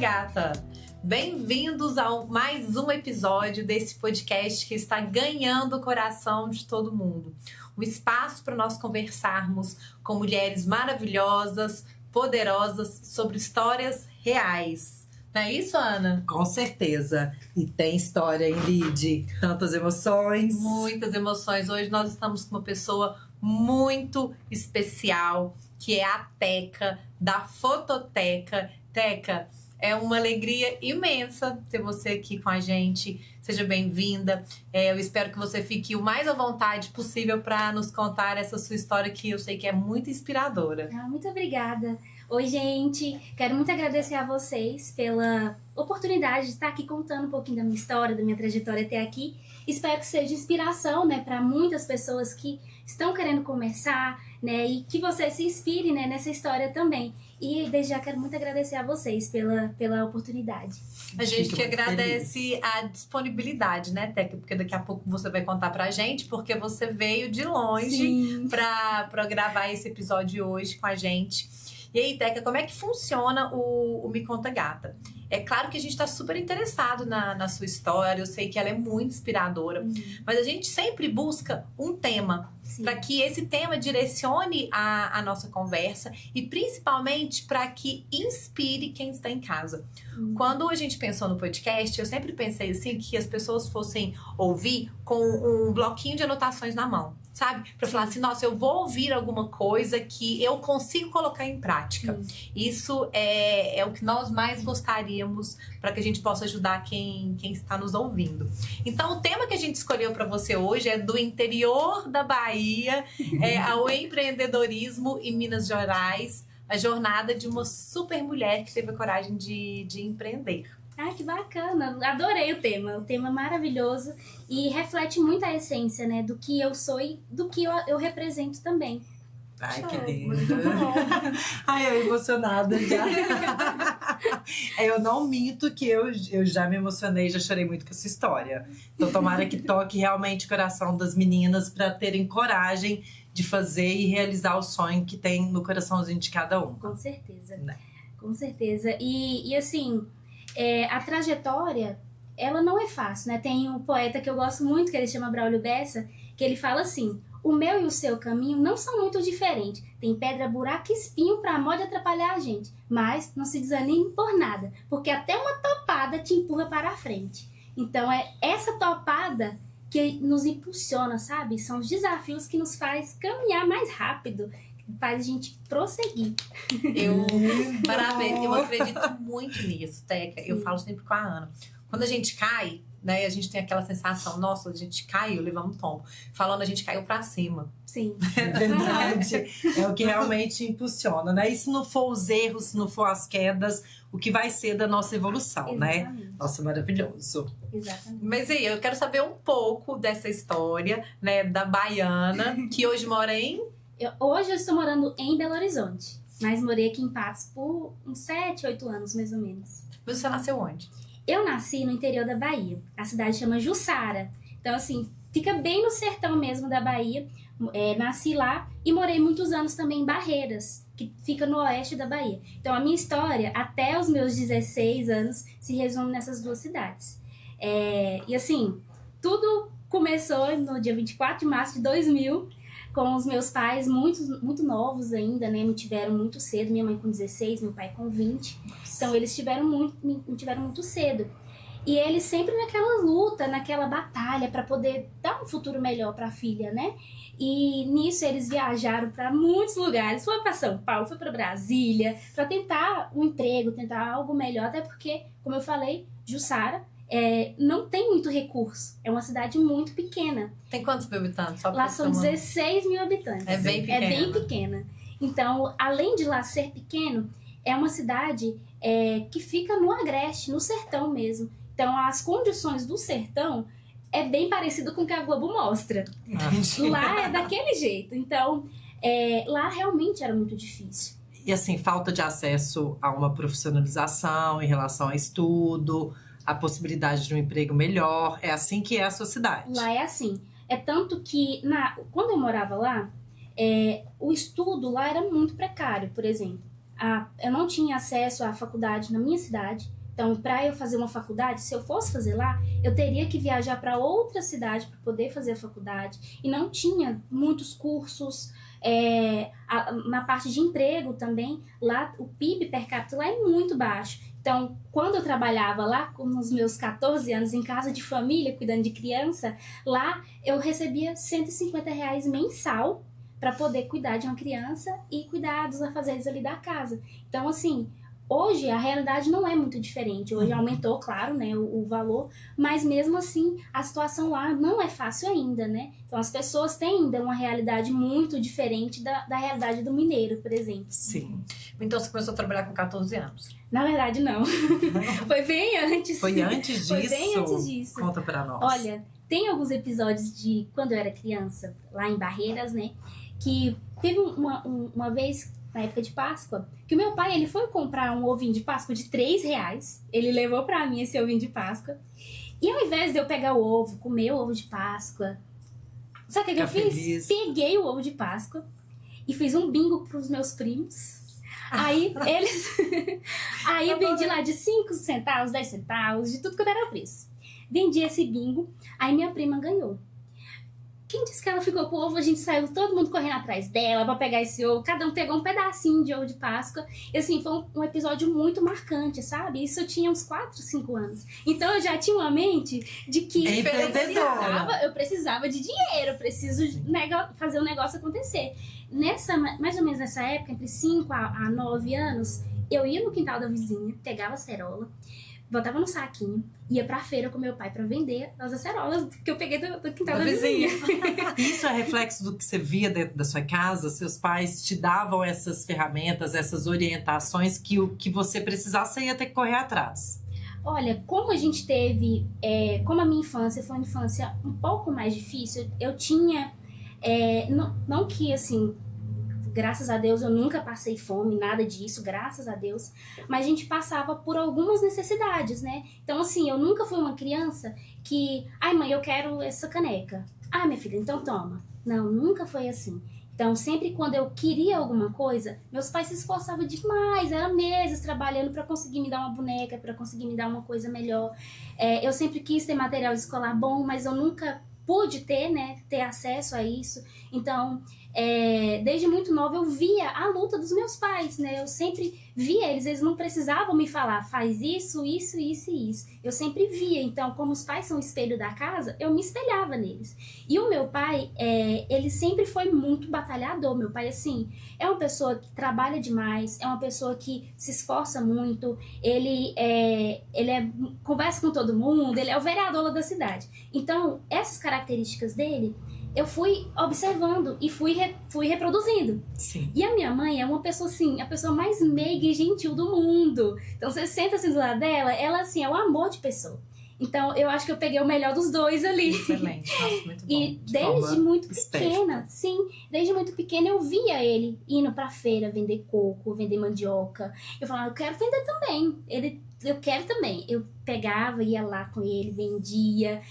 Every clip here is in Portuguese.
Gata! Bem-vindos a mais um episódio desse podcast que está ganhando o coração de todo mundo. Um espaço para nós conversarmos com mulheres maravilhosas, poderosas, sobre histórias reais. Não é isso, Ana? Com certeza. E tem história, hein, Lid? Tantas emoções. Muitas emoções. Hoje nós estamos com uma pessoa muito especial, que é a Teca, da Fototeca. Teca, é uma alegria imensa ter você aqui com a gente. Seja bem-vinda. Eu espero que você fique o mais à vontade possível para nos contar essa sua história, que eu sei que é muito inspiradora. Muito obrigada. Oi, gente. Quero muito agradecer a vocês pela oportunidade de estar aqui contando um pouquinho da minha história, da minha trajetória até aqui. Espero que seja inspiração, né, para muitas pessoas que estão querendo começar, né, e que você se inspire, né, nessa história também. E desde já quero muito agradecer a vocês pela oportunidade. A gente que agradece a disponibilidade, né, Teca? Porque daqui a pouco você vai contar pra gente, porque você veio de longe pra gravar esse episódio hoje com a gente. E aí, Teca, como é que funciona o Me Conta Gata? É claro que a gente está super interessado na sua história, eu sei que ela é muito inspiradora, mas a gente sempre busca um tema, para que esse tema direcione a nossa conversa e principalmente para que inspire quem está em casa. Quando a gente pensou no podcast, eu sempre pensei assim, que as pessoas fossem ouvir com um bloquinho de anotações na mão. Sabe? Pra falar assim, nossa, eu vou ouvir alguma coisa que eu consigo colocar em prática. Isso é o que nós mais gostaríamos para que a gente possa ajudar quem está nos ouvindo. Então, o tema que a gente escolheu para você hoje é do interior da Bahia, ao empreendedorismo em Minas Gerais, a jornada de uma super mulher que teve a coragem de empreender. Ah, que bacana! Adorei o tema maravilhoso e reflete muito a essência, né, do que eu sou e do que eu represento também. Ai, que lindo! Ai, eu emocionada já. Eu não minto que eu já me emocionei, já chorei muito com essa história. Então, tomara que toque realmente o coração das meninas para terem coragem de fazer e realizar o sonho que tem no coraçãozinho de cada um. Com certeza, né? Com certeza. E assim... a trajetória, ela não é fácil, né? Tem um poeta que eu gosto muito, que ele chama Braulio Bessa, que ele fala assim: o meu e o seu caminho não são muito diferentes. Tem pedra, buraco e espinho pra mal de atrapalhar a gente. Mas não se desanime por nada, porque até uma topada te empurra para a frente. Então é essa topada que nos impulsiona, sabe? São os desafios que nos faz caminhar mais rápido, faz a gente prosseguir. Parabéns, eu acredito muito nisso, Teca. Eu falo sempre com a Ana. Quando a gente cai, né, a gente tem aquela sensação, nossa, a gente caiu, levamos um tombo. Falando, a gente caiu pra cima. Sim. É verdade. É o que realmente impulsiona, né? E se não for os erros, se não for as quedas, o que vai ser da nossa evolução, Exatamente. né? Nossa, maravilhoso. Exatamente. Mas aí, eu quero saber um pouco dessa história, né, da baiana, que hoje mora em... Hoje eu estou morando em Belo Horizonte, mas morei aqui em Patos por uns 7, 8 anos, mais ou menos. Mas você nasceu onde? Eu nasci no interior da Bahia. A cidade chama Jussara. Então, assim, fica bem no sertão mesmo da Bahia. Nasci lá e morei muitos anos também em Barreiras, que fica no oeste da Bahia. Então, a minha história, até os meus 16 anos, se resume nessas duas cidades. E, assim, tudo começou no dia 24 de março de 2000, com os meus pais muito novos ainda, né? Me tiveram muito cedo, minha mãe com 16, meu pai com 20. Então eles me tiveram muito cedo. E eles sempre naquela luta, naquela batalha para poder dar um futuro melhor para a filha, né? E nisso eles viajaram para muitos lugares. Foi para São Paulo, foi para Brasília, para tentar um emprego, tentar algo melhor. Até porque, como eu falei, Jussara não tem muito recurso. É uma cidade muito pequena. Tem quantos mil habitantes? Lá são 16 mil habitantes. É bem pequena. É bem pequena. Então, além de lá ser pequeno, é uma cidade que fica no agreste, no sertão mesmo. Então, as condições do sertão é bem parecido com o que a Globo mostra. Lá é daquele jeito. Então, lá realmente era muito difícil. E assim, falta de acesso a uma profissionalização em relação a estudo, a possibilidade de um emprego melhor. É assim que é a sua cidade? Lá é assim. É tanto que, quando eu morava lá, o estudo lá era muito precário, por exemplo. eu não tinha acesso à faculdade na minha cidade. Então, para eu fazer uma faculdade, se eu fosse fazer lá, eu teria que viajar para outra cidade para poder fazer a faculdade. E não tinha muitos cursos. Na parte de emprego também, lá o PIB per capita lá é muito baixo. Então, quando eu trabalhava lá, com os meus 14 anos, em casa de família, cuidando de criança, lá eu recebia R$150 mensal para poder cuidar de uma criança e cuidar dos afazeres ali da casa. Então, assim, hoje a realidade não é muito diferente. Hoje aumentou, claro, né, o valor, mas mesmo assim a situação lá não é fácil ainda, né? Então as pessoas têm ainda uma realidade muito diferente da realidade do mineiro, por exemplo. Sim. Então você começou a trabalhar com 14 anos? Na verdade, não. Foi bem antes. Foi antes disso? Foi bem antes disso. Conta pra nós. Olha, tem alguns episódios de quando eu era criança, lá em Barreiras, né? Que teve uma vez, na época de Páscoa, que o meu pai, ele foi comprar um ovinho de Páscoa de R$3. Ele levou pra mim esse ovinho de Páscoa. E ao invés de eu pegar o ovo, comer o ovo de Páscoa, sabe o que eu fiz? Feliz. Peguei o ovo de Páscoa e fiz um bingo pros meus primos. Aí eles... Aí eu vendi lá de 5 centavos, 10 centavos, de tudo que era o preço. Vendi esse bingo, aí minha prima ganhou. Quem disse que ela ficou com o ovo? A gente saiu todo mundo correndo atrás dela pra pegar esse ovo. Cada um pegou um pedacinho de ovo de Páscoa. E assim, foi um episódio muito marcante, sabe? Isso eu tinha uns 4, 5 anos. Então eu já tinha uma mente de que eu precisava de dinheiro. Eu preciso fazer o negócio acontecer. Mais ou menos nessa época, entre 5 a 9 anos, eu ia no quintal da vizinha, pegava acerola, botava no saquinho, ia pra feira com meu pai pra vender as acerolas que eu peguei do quintal da vizinha. Isso é reflexo do que você via dentro da sua casa? Seus pais te davam essas ferramentas, essas orientações que o que você precisasse, você ia ter que correr atrás? Olha, como a gente teve... como a minha infância foi uma infância um pouco mais difícil, eu tinha... não que, assim... Graças a Deus eu nunca passei fome, nada disso, graças a Deus. Mas a gente passava por algumas necessidades, né? Então, assim, eu nunca fui uma criança que... Ai, mãe, eu quero essa caneca. Ah, minha filha, então toma. Não, nunca foi assim. Então, sempre quando eu queria alguma coisa, meus pais se esforçavam demais. Eram meses trabalhando para conseguir me dar uma boneca, para conseguir me dar uma coisa melhor. Eu sempre quis ter material escolar bom, mas eu nunca pude ter acesso a isso. Então... desde muito nova eu via a luta dos meus pais, né? Eu sempre via eles não precisavam me falar, faz isso, isso, isso e isso. Eu sempre via, então, como os pais são o espelho da casa, eu me espelhava neles. E o meu pai, ele sempre foi muito batalhador. Meu pai, assim, é uma pessoa que trabalha demais, é uma pessoa que se esforça muito, ele conversa com todo mundo, ele é o vereador lá da cidade. Então, essas características dele, eu fui observando e fui reproduzindo. Sim. E a minha mãe é uma pessoa, assim, a pessoa mais meiga e gentil do mundo. Então, você senta assim do lado dela, ela, assim, é o amor de pessoa. Então, eu acho que eu peguei o melhor dos dois ali. Excelente, nossa, muito bom. E desde muito pequena, desde muito pequena eu via ele indo pra feira vender coco, vender mandioca. Eu falava, eu quero vender também. Eu quero também. Eu pegava, ia lá com ele, vendia,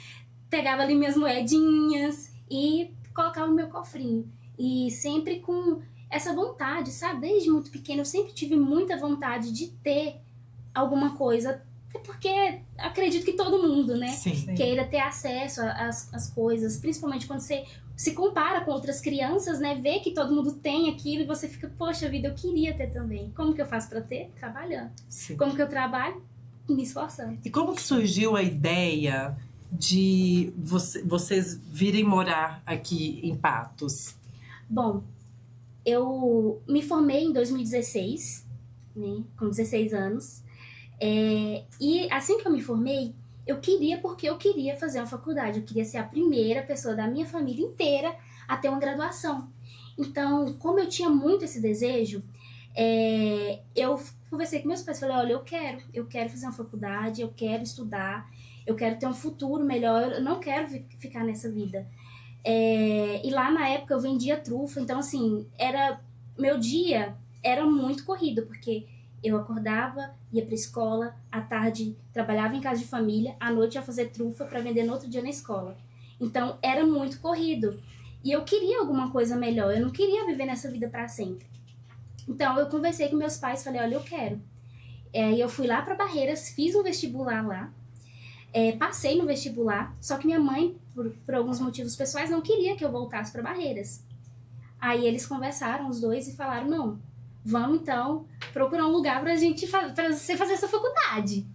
pegava ali minhas moedinhas e colocava no meu cofrinho. E sempre com essa vontade, sabe? Desde muito pequena eu sempre tive muita vontade de ter alguma coisa. Até porque acredito que todo mundo, né? Sim. Queira ter acesso às coisas. Principalmente quando você se compara com outras crianças, né? Vê que todo mundo tem aquilo e você fica, poxa vida, eu queria ter também. Como que eu faço pra ter? Trabalhando. Sim. Como que eu trabalho? Me esforçando. E como que surgiu a ideia de vocês virem morar aqui em Patos? Bom, eu me formei em 2016, né, com 16 anos. E assim que eu me formei, porque eu queria fazer uma faculdade. Eu queria ser a primeira pessoa da minha família inteira a ter uma graduação. Então, como eu tinha muito esse desejo, eu conversei com meus pais. Falei, olha, eu quero fazer uma faculdade, eu quero estudar, eu quero ter um futuro melhor, eu não quero ficar nessa vida. E lá na época eu vendia trufa, então assim, meu dia era muito corrido, porque eu acordava, ia pra escola, à tarde trabalhava em casa de família, à noite ia fazer trufa para vender no outro dia na escola. Então era muito corrido. E eu queria alguma coisa melhor, eu não queria viver nessa vida para sempre. Então, eu conversei com meus pais, falei, olha, eu quero. E eu fui lá para Barreiras, fiz um vestibular lá, passei no vestibular, só que minha mãe, por alguns motivos pessoais, não queria que eu voltasse para Barreiras. Aí eles conversaram, os dois, e falaram, não, vamos então procurar um lugar pra você fazer essa faculdade.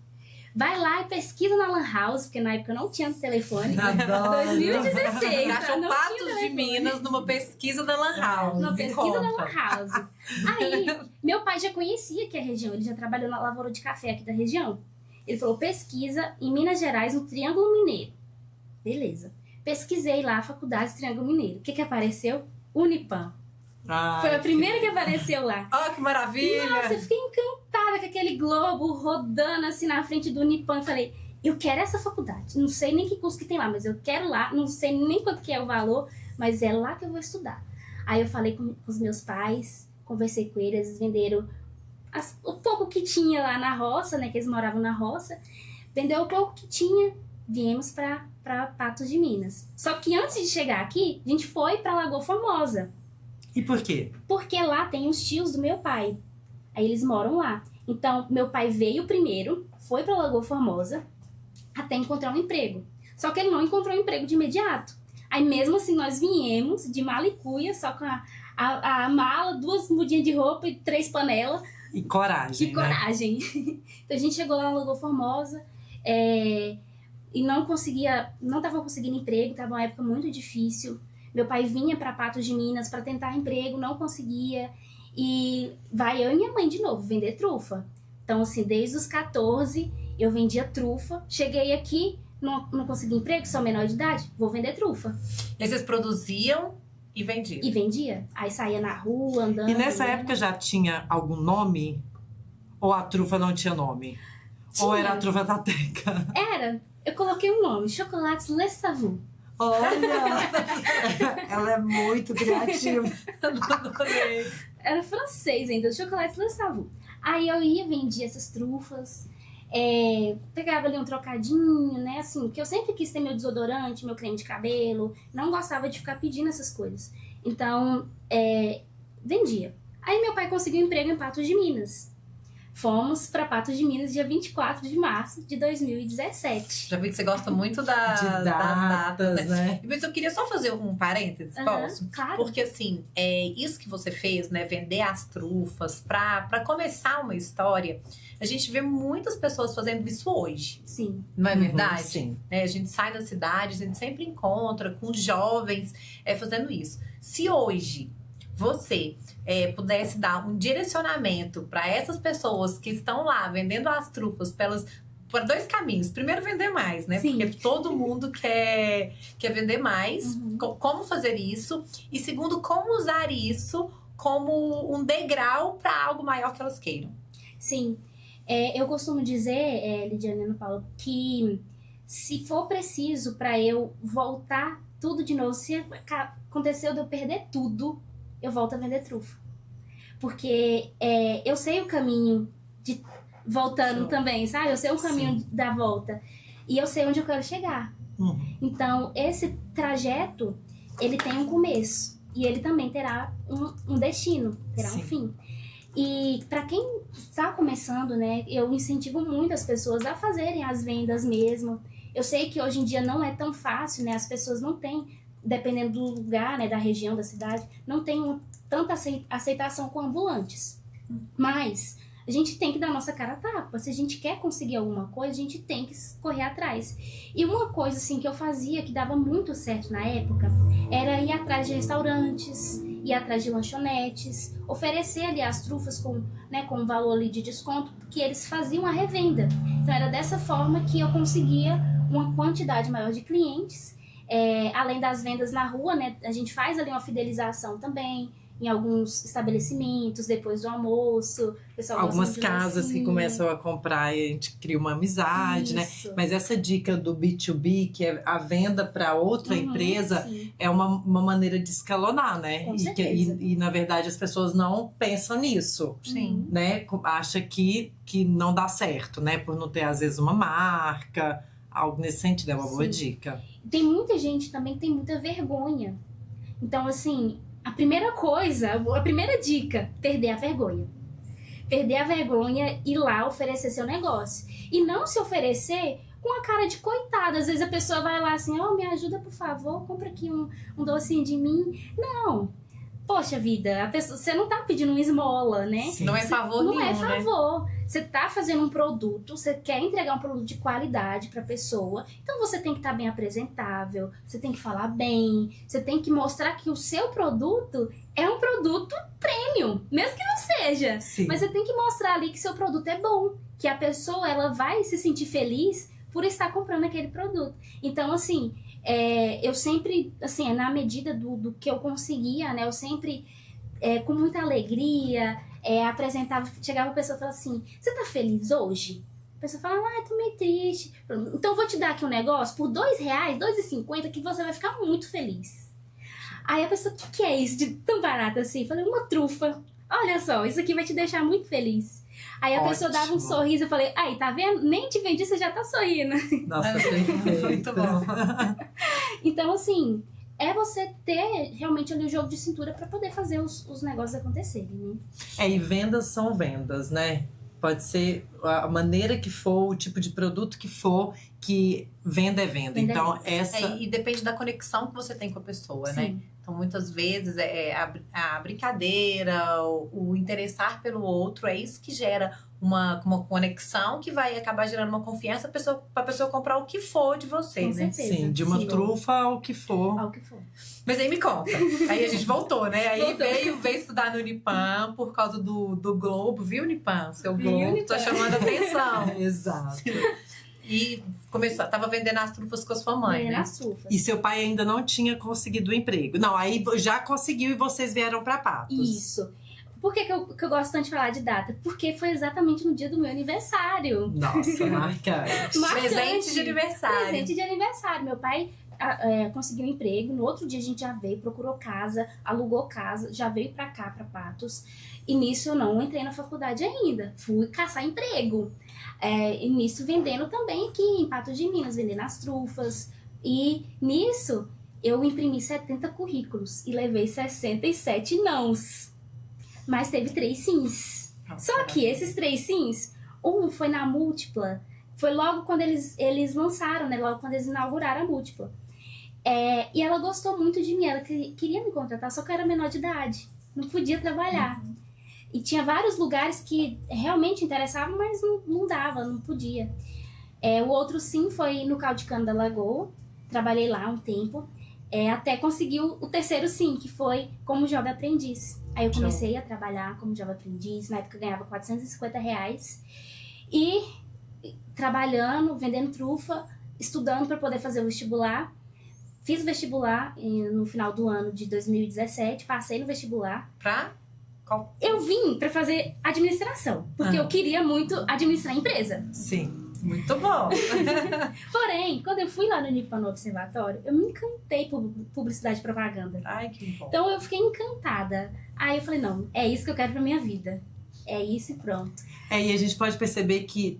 Vai lá e pesquisa na Lan House, porque na época não tinha telefone. Adoro. 2016. Achou Patos de Minas numa pesquisa da Lan House. Uma pesquisa da Lan House. Aí, meu pai já conhecia aqui a região, ele já trabalhou na lavoura de café aqui da região. Ele falou, pesquisa em Minas Gerais, no Triângulo Mineiro. Beleza. Pesquisei lá a faculdade do Triângulo Mineiro. O que apareceu? Unipam. Foi a primeira que apareceu lá. Que maravilha! Nossa, eu fiquei encantada com aquele globo rodando assim na frente do Unipam. Falei, eu quero essa faculdade. Não sei nem que curso que tem lá, mas eu quero lá. Não sei nem quanto que é o valor, mas é lá que eu vou estudar. Aí eu falei com os meus pais, conversei com eles, eles venderam o pouco que tinha lá na roça, né? Que eles moravam na roça. Vendeu o pouco que tinha, viemos para Patos de Minas. Só que antes de chegar aqui, a gente foi para Lagoa Formosa. E por quê? Porque lá tem os tios do meu pai. Aí eles moram lá. Então, meu pai veio primeiro, foi pra Lagoa Formosa, até encontrar um emprego. Só que ele não encontrou um emprego de imediato. Aí, mesmo assim, nós viemos de mala e cuia, só com a mala, 2 mudinhas de roupa e 3 panelas. E coragem, Que coragem. Então, a gente chegou lá na Lagoa Formosa e não tava conseguindo emprego, tava uma época muito difícil. Meu pai vinha para Patos de Minas para tentar emprego, não conseguia. E vai eu e minha mãe de novo vender trufa. Então, assim, desde os 14 eu vendia trufa. Cheguei aqui, não consegui emprego, sou menor de idade, vou vender trufa. E vocês produziam e vendiam? E vendia. Aí saía na rua, andando. E nessa época já tinha algum nome? Ou a trufa não tinha nome? Tinha. Ou era a trufa da Teca? Era. Eu coloquei um nome, Chocolates Le Savon. Olha! Ela é muito criativa. Era francês ainda, Chocolates Le Savon. Aí eu ia, vendia essas trufas, pegava ali um trocadinho, né, assim, porque eu sempre quis ter meu desodorante, meu creme de cabelo, não gostava de ficar pedindo essas coisas. Então, vendia. Aí meu pai conseguiu um emprego em Patos de Minas. Fomos para Patos de Minas dia 24 de março de 2017. Já vi que você gosta muito das datas, né? Mas eu queria só fazer um parênteses, posso? Claro. Porque, assim, isso que você fez, né? Vender as trufas para começar uma história, a gente vê muitas pessoas fazendo isso hoje. Sim. Não é verdade? Sim. A gente sai da cidade, a gente sempre encontra com jovens fazendo isso. Se hoje você pudesse dar um direcionamento para essas pessoas que estão lá vendendo as trufas para 2 caminhos. Primeiro, vender mais, né? Sim. Porque todo mundo quer vender mais. Uhum. Como fazer isso? E segundo, como usar isso como um degrau para algo maior que elas queiram. Sim. Eu costumo dizer, Lidiane e Ana Paula, que se for preciso para eu voltar tudo de novo, se aconteceu de eu perder tudo, eu volto a vender trufa. Porque eu sei o caminho de voltando também, sabe? Eu sei o caminho da volta. E eu sei onde eu quero chegar. Então, esse trajeto, ele tem um começo. E ele também terá um destino, terá um fim. E para quem está começando, né? Eu incentivo muito as pessoas a fazerem as vendas mesmo. Eu sei que hoje em dia não é tão fácil, né? As pessoas não têm, dependendo do lugar, né, da região, da cidade, não tem tanta aceitação com ambulantes. Mas a gente tem que dar nossa cara a tapa. Se a gente quer conseguir alguma coisa, a gente tem que correr atrás. E uma coisa assim que eu fazia, que dava muito certo na época, era ir atrás de restaurantes, ir atrás de lanchonetes, oferecer ali as trufas com um valor ali de desconto, que eles faziam a revenda. Então era dessa forma que eu conseguia uma quantidade maior de clientes. Além das vendas na rua, né, a gente faz ali uma fidelização também em alguns estabelecimentos, depois do almoço. O pessoal algumas casas que começam a comprar e a gente cria uma amizade, Isso. né? Mas essa dica do B2B, que é a venda para outra empresa, é uma maneira de escalonar, né? Com certeza. E na verdade as pessoas não pensam nisso. Sim. Né? Acha que não dá certo, né? Por não ter, às vezes, uma marca, algo nesse sentido. É uma boa dica. Tem muita gente também que tem muita vergonha. Então, assim, a primeira coisa, a primeira dica, perder a vergonha. Perder a vergonha e ir lá oferecer seu negócio. E não se oferecer com a cara de coitada. Às vezes a pessoa vai lá assim, me ajuda por favor, compra aqui um docinho de mim. Não. Poxa vida, a pessoa, você não tá pedindo uma esmola, né? Sim. Não é favor nenhum, Não é favor. Né? Você tá fazendo um produto, você quer entregar um produto de qualidade pra pessoa, então você tem que estar bem apresentável, você tem que falar bem, você tem que mostrar que o seu produto é um produto premium, mesmo que não seja. Sim. Mas você tem que mostrar ali que seu produto é bom, que a pessoa ela vai se sentir feliz por estar comprando aquele produto. Então, assim, eu sempre, assim, na medida do que eu conseguia, né, eu sempre, com muita alegria, apresentava, chegava a pessoa e falava assim, você tá feliz hoje? A pessoa fala, tô meio triste. Então eu vou te dar aqui um negócio por R$2, R$2,50, que você vai ficar muito feliz. Aí a pessoa, o que é isso de tão barato assim? Eu falei, uma trufa. Olha só, isso aqui vai te deixar muito feliz. Aí a pessoa dava um sorriso, eu falei, aí, tá vendo? Nem te vendi, você já tá sorrindo. Nossa, perfeito. Muito bom. Então, assim, você ter realmente ali o jogo de cintura para poder fazer os negócios acontecerem, né? E vendas são vendas, né? Pode ser a maneira que for, o tipo de produto que for, que venda é venda. Então, e depende da conexão que você tem com a pessoa, Sim. né? Então, muitas vezes, a brincadeira, o interessar pelo outro, é isso que gera uma conexão que vai acabar gerando uma confiança pra pessoa comprar o que for de você, Com né? certeza. Sim, de uma trufa ao que for. Ao que for. Mas aí me conta. Aí a gente voltou, né? Aí Voltou. veio estudar no Unipam por causa do Globo. Viu, Unipam? Seu Vi, Globo, Unipam. tô chamando a atenção. Exato. E tava vendendo as trufas com a sua mãe, né? Nas trufas. E seu pai ainda não tinha conseguido o emprego. Não, aí já conseguiu e vocês vieram pra Patos. Isso. Por que eu gosto tanto de falar de data? Porque foi exatamente no dia do meu aniversário. Nossa, marcante. Presente de aniversário. Presente de aniversário. Meu pai conseguiu um emprego. No outro dia a gente já veio, procurou casa, alugou casa, já veio pra cá, pra Patos. E nisso eu não entrei na faculdade ainda. Fui caçar emprego. E nisso vendendo também aqui em Patos de Minas, vendendo as trufas. E nisso eu imprimi 70 currículos e levei 67 nãos. Mas teve 3 sims. Só que esses 3 sims, um foi na Múltipla. Foi logo quando eles lançaram, né? Logo quando eles inauguraram a Múltipla. E ela gostou muito de mim. Ela queria me contratar, só que eu era menor de idade. Não podia trabalhar. E tinha vários lugares que realmente interessavam, mas não dava, não podia. O outro sim foi no Caldo de Cana da Lagoa. Trabalhei lá um tempo. Até conseguir o terceiro sim, que foi como jovem aprendiz. Aí eu comecei a trabalhar como jovem aprendiz. Na época eu ganhava R$450. E trabalhando, vendendo trufa, estudando para poder fazer o vestibular. Fiz o vestibular no final do ano de 2017. Passei no vestibular. Qual? Eu vim para fazer administração. Porque eu queria muito administrar a empresa. Sim. Muito bom. Porém, quando eu fui lá no Unipam no Observatório, eu me encantei por publicidade e propaganda. Ai, que bom. Então eu fiquei encantada. Aí eu falei, não, é isso que eu quero pra minha vida. É isso e pronto. E a gente pode perceber que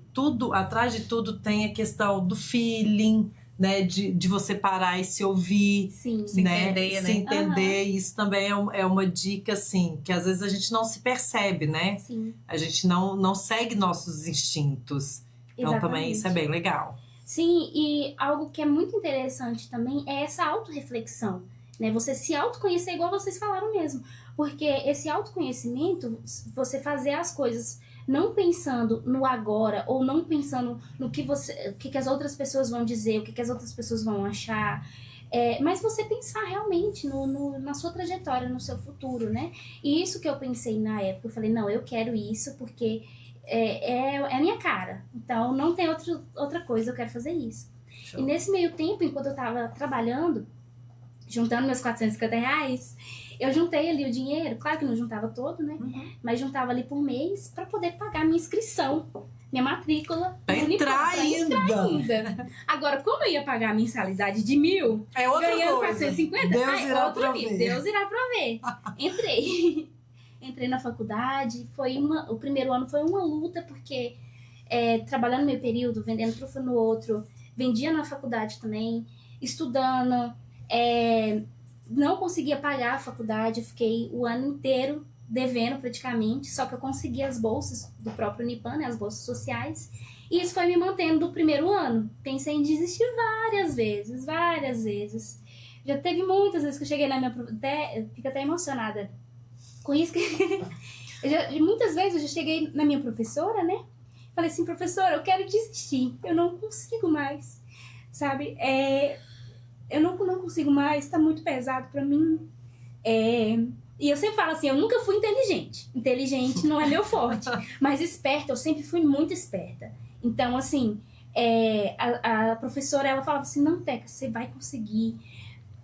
atrás de tudo tem a questão do feeling, né? De você parar e se ouvir. Sim. Se né? entender, né? Se entender. Isso também é uma dica, assim, que às vezes a gente não se percebe, né? Sim. A gente não segue nossos instintos. Então também isso é bem legal. Sim, e algo que é muito interessante também é essa autorreflexão, né? Você se autoconhecer igual vocês falaram mesmo. Porque esse autoconhecimento, você fazer as coisas não pensando no agora, ou não pensando no que as outras pessoas vão dizer, o que as outras pessoas vão achar, mas você pensar realmente na sua trajetória, no seu futuro, né? E isso que eu pensei na época, eu falei, não, eu quero isso porque é a minha cara. Então, não tem outra coisa, eu quero fazer isso. Show. E nesse meio tempo, enquanto eu tava trabalhando, juntando meus R$450, eu juntei ali o dinheiro, claro que não juntava todo, né? Mas juntava ali por mês pra poder pagar minha inscrição, minha matrícula. Pra entrar ainda. Agora, como eu ia pagar a mensalidade de 1.000, É outra ganhando coisa. 450, Deus irá prover. Deus irá prover. Entrei na faculdade, o primeiro ano foi uma luta, porque trabalhando meio período, vendendo trufa no outro, vendia na faculdade também, estudando, não conseguia pagar a faculdade, eu fiquei o ano inteiro devendo praticamente, só que eu consegui as bolsas do próprio Unipan, né, as bolsas sociais, e isso foi me mantendo do primeiro ano. Pensei em desistir várias vezes. Já teve muitas vezes que eu cheguei na minha... Fico até emocionada com isso. Muitas vezes eu já cheguei na minha professora, né? Falei assim, professora, eu quero desistir, eu não consigo mais, sabe? Eu não consigo mais, tá muito pesado pra mim. E eu sempre falo assim, eu nunca fui inteligente. Inteligente não é meu forte. Mas esperta, eu sempre fui muito esperta. Então, assim, a professora, ela falava assim, não, Teca, você vai conseguir.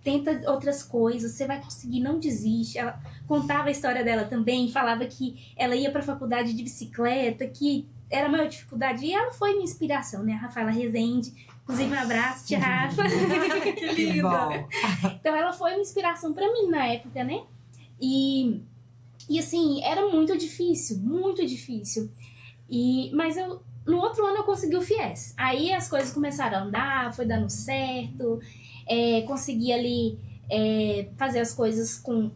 Tenta outras coisas, você vai conseguir, não desiste. Ela contava a história dela também, falava que ela ia pra faculdade de bicicleta, que era a maior dificuldade. E ela foi minha inspiração, né? A Rafaela Rezende. Inclusive, um abraço, tia Rafa. Que linda! Então, ela foi uma inspiração pra mim na época, né? E assim, era muito difícil. Mas no outro ano eu consegui o FIES. Aí as coisas começaram a andar, foi dando certo. Consegui ali fazer as coisas com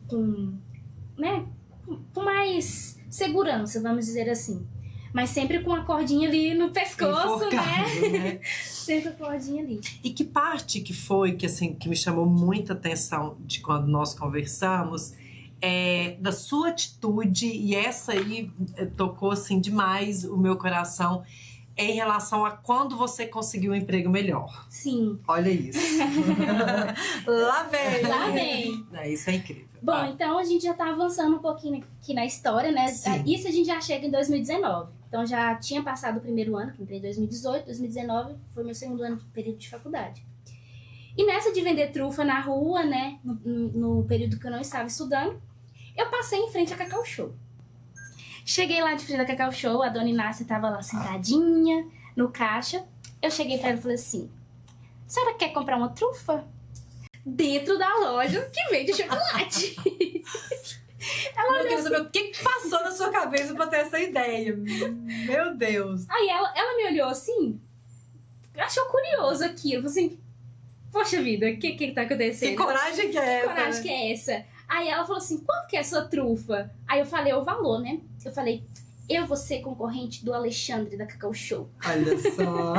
mais segurança, vamos dizer assim. Mas sempre com a cordinha ali no pescoço, né? Sempre com a cordinha ali. E que parte que foi que me chamou muita atenção de quando nós conversamos, da sua atitude, e essa aí tocou assim demais o meu coração, em relação a quando você conseguiu um emprego melhor. Sim. Olha isso. Lá vem. Isso é incrível. Bom, então a gente já tá avançando um pouquinho aqui na história, né? Sim. Isso a gente já chega em 2019. Então já tinha passado o primeiro ano, que entrei em 2018, 2019 foi meu segundo ano de período de faculdade. E nessa de vender trufa na rua, né? No período que eu não estava estudando, eu passei em frente à Cacau Show. Cheguei lá de frente da Cacau Show, a dona Inácia estava lá sentadinha no caixa. Eu cheguei pra ela e falei assim, a senhora quer comprar uma trufa? Dentro da loja que vende chocolate. Ela queria saber o que passou na sua cabeça pra ter essa ideia. Meu Deus. Aí ela me olhou assim, achou curioso aquilo. Falei assim, poxa vida, o que tá acontecendo? Que coragem que é essa? Que coragem que é essa? Aí ela falou assim, quanto que é a sua trufa? Aí eu falei o valor, né? Eu falei, eu vou ser concorrente do Alexandre da Cacau Show. Olha só.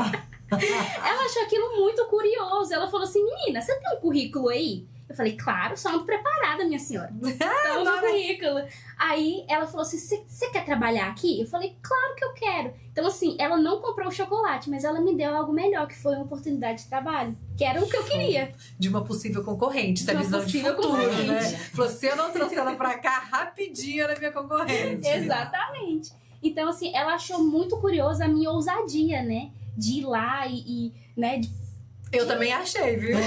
Ela achou aquilo muito curioso. Ela falou assim, menina, você tem um currículo aí? Eu falei, claro, só ando preparada, minha senhora. Então, meu currículo. Aí ela falou assim, você quer trabalhar aqui? Eu falei, claro que eu quero. Então, assim, ela não comprou o chocolate, mas ela me deu algo melhor, que foi uma oportunidade de trabalho. Que era o que eu queria. De uma possível concorrente, essa visão de futuro, né? Falou, se eu não trouxer ela pra cá, rapidinho ela é minha concorrente. Exatamente. Então, assim, ela achou muito curiosa a minha ousadia, né? De ir lá né? Eu também achei, viu?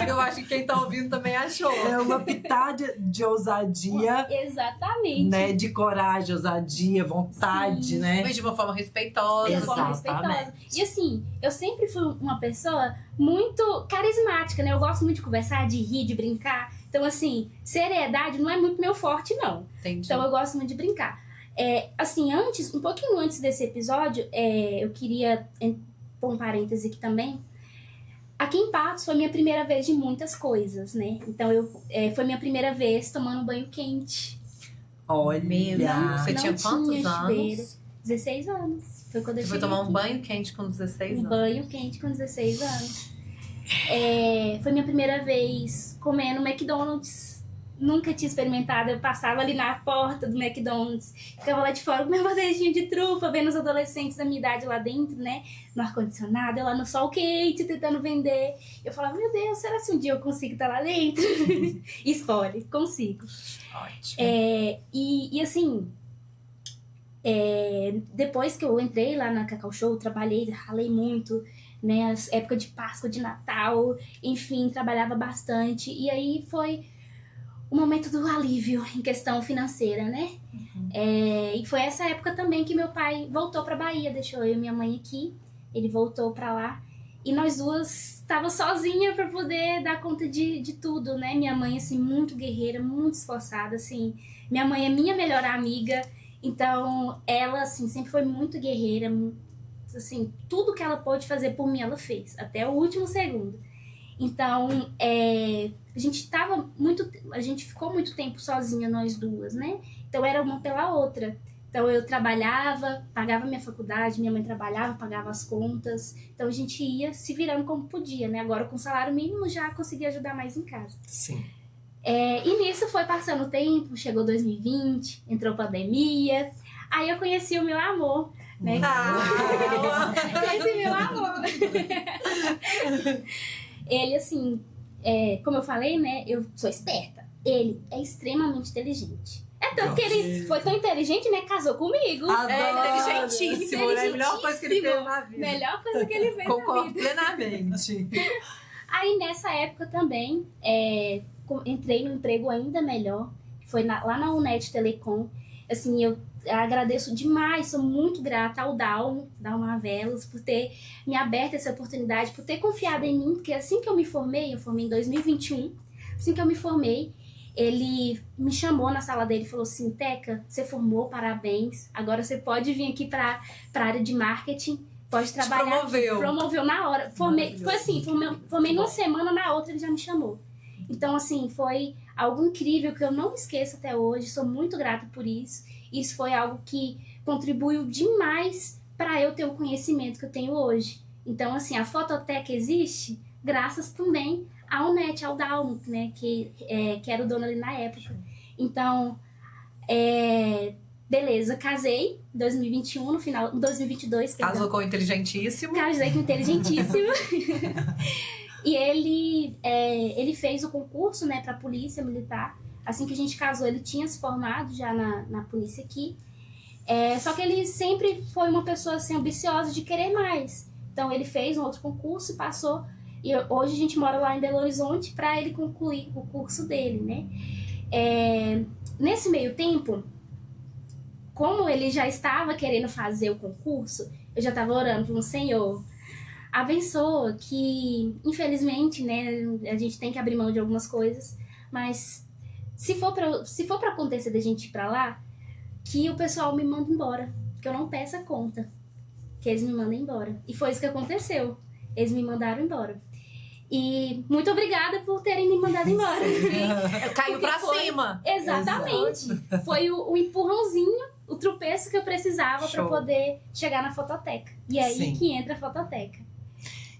Eu acho que quem tá ouvindo também achou. É uma pitada de ousadia. Exatamente. Né? De coragem, ousadia, vontade, Sim. né? Mas de uma forma respeitosa. De uma forma respeitosa. E assim, eu sempre fui uma pessoa muito carismática, né? Eu gosto muito de conversar, de rir, de brincar. Então, assim, seriedade não é muito meu forte, não. Entendi. Então, eu gosto muito de brincar. Assim, um pouquinho antes desse episódio, eu queria pôr um parêntese aqui também. Aqui em Patos foi minha primeira vez de muitas coisas, né? Então, foi minha primeira vez tomando banho quente. Olha, você tinha quantos anos? 16 anos. Foi quando eu Você foi cheguei tomar um aqui. banho quente com 16 anos? Um banho quente com 16 anos. Foi minha primeira vez comendo McDonald's. Nunca tinha experimentado. Eu passava ali na porta do McDonald's, ficava lá de fora com minha bandejinha de trufa, vendo os adolescentes da minha idade lá dentro, né? No ar-condicionado, eu lá no sol quente, tentando vender. Eu falava, meu Deus, será que um dia eu consigo estar lá dentro? Spoiler, consigo. Ótimo. E assim, depois que eu entrei lá na Cacau Show, trabalhei, ralei muito, né? Época de Páscoa, de Natal, enfim, trabalhava bastante. E aí foi o momento do alívio em questão financeira, né? Uhum. E foi essa época também que meu pai voltou pra Bahia, deixou eu e minha mãe aqui. Ele voltou pra lá. E nós duas estávamos sozinhas pra poder dar conta de tudo, né? Minha mãe, assim, muito guerreira, muito esforçada, assim. Minha mãe é minha melhor amiga. Então, ela, assim, sempre foi muito guerreira. Assim, tudo que ela pôde fazer por mim, ela fez. Até o último segundo. Então, a gente ficou muito tempo sozinha, nós duas, né? Então, era uma pela outra. Então, eu trabalhava, pagava minha faculdade, minha mãe trabalhava, pagava as contas. Então, a gente ia se virando como podia, né? Agora, com salário mínimo, já conseguia ajudar mais em casa. Sim. E nisso foi passando o tempo, chegou 2020, entrou pandemia. Aí eu conheci o meu amor, né? Conheci meu amor. Ele, assim, como eu falei, né? Eu sou esperta. Ele é extremamente inteligente. É tanto que ele foi tão inteligente, né? Casou comigo. Inteligentíssimo, né? A melhor coisa que ele fez na vida. Melhor coisa que ele fez na vida. Concordo plenamente. Aí, nessa época também, entrei no emprego ainda melhor. Foi lá na Unet Telecom. Assim, eu agradeço demais, sou muito grata ao Dalmo Avelos, por ter me aberto essa oportunidade, por ter confiado em mim, porque assim que eu me formei em 2021, assim que eu me formei, ele me chamou na sala dele e falou assim: Teca, você formou, parabéns, agora você pode vir aqui para a área de marketing, pode trabalhar. Promoveu na hora. Formei numa semana, na outra ele já me chamou. Então, assim, foi algo incrível que eu não esqueço até hoje, sou muito grata por isso. Isso foi algo que contribuiu demais para eu ter o conhecimento que eu tenho hoje. Então, assim, a Fototeca existe graças também ao Unet, ao Dalmo, né, que era o dono ali na época. Então, beleza, casei em 2021, no final, 2022. Casou com o inteligentíssimo. Casei com o inteligentíssimo. E ele fez o concurso, né, para polícia militar. Assim que a gente casou, ele tinha se formado já na polícia aqui. Só que ele sempre foi uma pessoa assim, ambiciosa de querer mais. Então ele fez um outro concurso e passou. E hoje a gente mora lá em Belo Horizonte para ele concluir o curso dele, né? Nesse meio tempo, como ele já estava querendo fazer o concurso, eu já estava orando para um Senhor. Abençoa que, infelizmente, né, a gente tem que abrir mão de algumas coisas, mas se for para acontecer da gente ir para lá, que o pessoal me manda embora, que eu não peça conta, que eles me mandem embora. E foi isso que aconteceu, eles me mandaram embora. E muito obrigada por terem me mandado embora. Caiu pra cima. Exatamente. Exato. Foi o empurrãozinho, o tropeço que eu precisava para poder chegar na Fototeca. E aí Sim. que entra a Fototeca.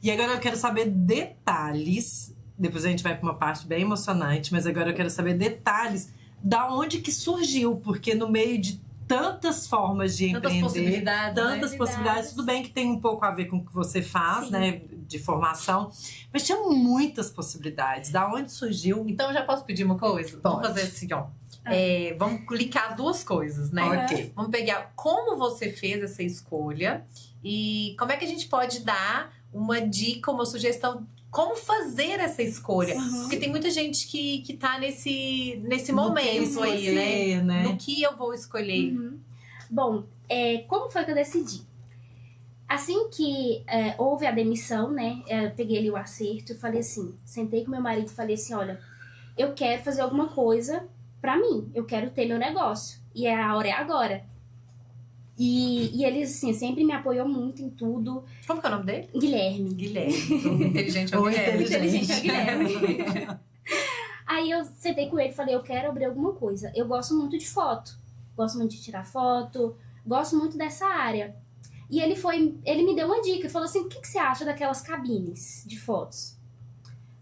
E agora eu quero saber detalhes. Depois a gente vai para uma parte bem emocionante, mas agora eu quero saber detalhes da onde que surgiu, porque no meio de tantas formas de Tantas empreender, tantas né? possibilidades, tudo bem que tem um pouco a ver com o que você faz, Sim. né, de formação, mas tinha muitas possibilidades. Da onde surgiu? Então, já posso pedir uma coisa? Vamos Pode. fazer assim, ó. Vamos linkar as duas coisas, né? Ok. Vamos pegar como você fez essa escolha e como é que a gente pode dar uma dica, uma sugestão, como fazer essa escolha. Uhum. Porque tem muita gente que tá nesse No momento que aí, escolher, né? né? No que eu vou escolher. Uhum. Bom, como foi que eu decidi? Assim que houve a demissão, né? Eu peguei ali o acerto e falei assim, sentei com meu marido e falei assim, olha, eu quero fazer alguma coisa pra mim, eu quero ter meu negócio. E a hora é agora. E ele, assim, sempre me apoiou muito em tudo. Como que é o nome dele? Guilherme. Guilherme. O inteligente é o Ou Guilherme. Inteligente é o Guilherme. Aí eu sentei com ele e falei, eu quero abrir alguma coisa. Eu gosto muito de foto. Gosto muito de tirar foto. Gosto muito dessa área. E ele me deu uma dica. Falou assim, o que você acha daquelas cabines de fotos?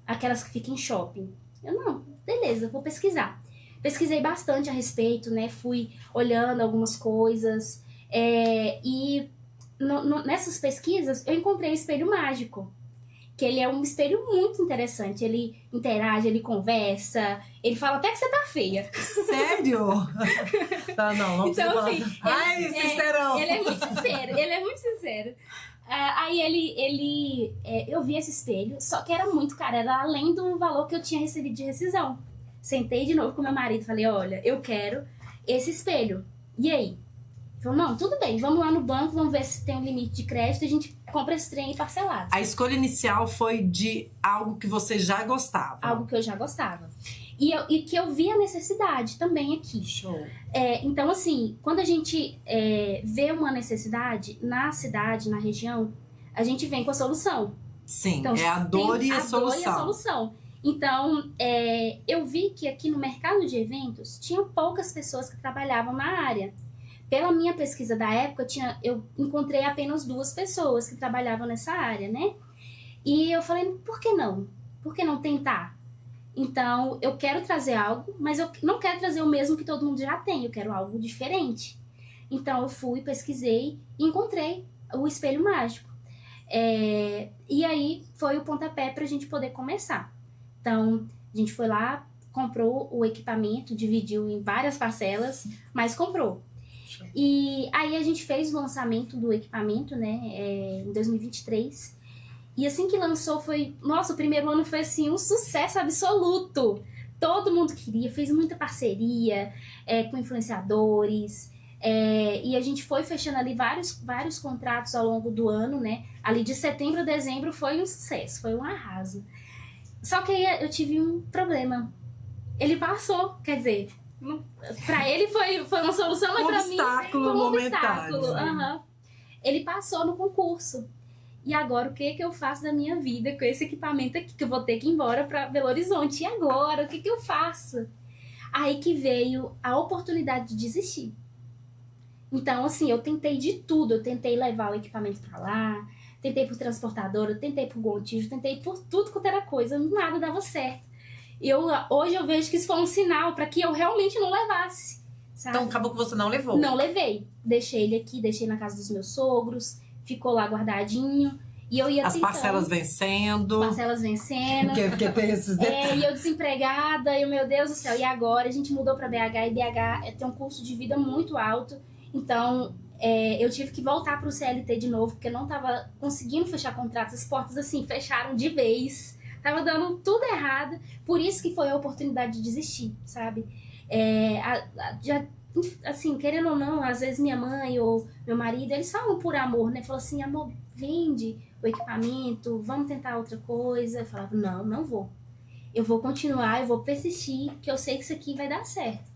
Aquelas que ficam em shopping. Eu, não, beleza, vou pesquisar. Pesquisei bastante a respeito, né? Fui olhando algumas coisas. E nessas pesquisas, eu encontrei o espelho mágico. Que ele é um espelho muito interessante. Ele interage, ele conversa. Ele fala até que você tá feia. Sério? Tá, não Então, precisa assim, falar. Ai, sincerão! Ele é muito sincero. Aí eu vi esse espelho, só que era muito caro, era além do valor que eu tinha recebido de rescisão. Sentei de novo com meu marido e falei, olha, eu quero esse espelho. E aí? Ele falou, não, tudo bem, vamos lá no banco, vamos ver se tem um limite de crédito, a gente compra esse trem parcelado. A escolha inicial foi de algo que você já gostava. Algo que eu já gostava. E que eu vi a necessidade também aqui. Show. Então, assim, quando a gente vê uma necessidade na cidade, na região, a gente vem com a solução. Sim, Então, é a dor tem e a dor e a solução. solução. Então, eu vi que aqui no mercado de eventos tinha poucas pessoas que trabalhavam na área. Pela minha pesquisa da época, eu encontrei apenas 2 pessoas que trabalhavam nessa área, né? E eu falei, por que não? Por que não tentar? Então, eu quero trazer algo, mas eu não quero trazer o mesmo que todo mundo já tem, eu quero algo diferente. Então, eu fui, pesquisei e encontrei o espelho mágico. E aí, foi o pontapé para a gente poder começar. Então, a gente foi lá, comprou o equipamento, dividiu em várias parcelas, mas comprou. E aí, a gente fez o lançamento do equipamento, né, em 2023. E assim que lançou foi... Nossa, o primeiro ano foi assim um sucesso absoluto. Todo mundo queria, fez muita parceria com influenciadores. E a gente foi fechando ali vários contratos ao longo do ano, né? Ali de setembro a dezembro foi um sucesso, foi um arraso. Só que aí eu tive um problema. Ele passou, quer dizer... Pra ele foi uma solução, mas pra mim foi um obstáculo. Uhum. Ele passou no concurso. E agora, o que eu faço da minha vida com esse equipamento aqui? Que eu vou ter que ir embora para Belo Horizonte. E agora? O que eu faço? Aí que veio a oportunidade de desistir. Então, assim, eu tentei de tudo. Eu tentei levar o equipamento para lá, tentei por transportadora, tentei por Gontijo, tentei por tudo quanto era coisa. Nada dava certo. E hoje eu vejo que isso foi um sinal para que eu realmente não levasse. Sabe? Então, acabou que você não levou. Não levei. Deixei ele aqui, deixei na casa dos meus sogros. Ficou lá guardadinho. E eu ia As parcelas vencendo. Parcelas vencendo. Porque tem esses detalhes. E eu desempregada. E meu Deus do céu. E agora? A gente mudou pra BH. E BH tem um custo de vida muito alto. Então, eu tive que voltar pro CLT de novo. Porque eu não tava conseguindo fechar contratos. As portas, assim, fecharam de vez. Tava dando tudo errado. Por isso que foi a oportunidade de desistir, sabe? Assim, querendo ou não, às vezes minha mãe ou meu marido, eles falam por amor, né? Falam assim, amor, vende o equipamento, vamos tentar outra coisa. Eu falava, não vou. Eu vou continuar, eu vou persistir, que eu sei que isso aqui vai dar certo.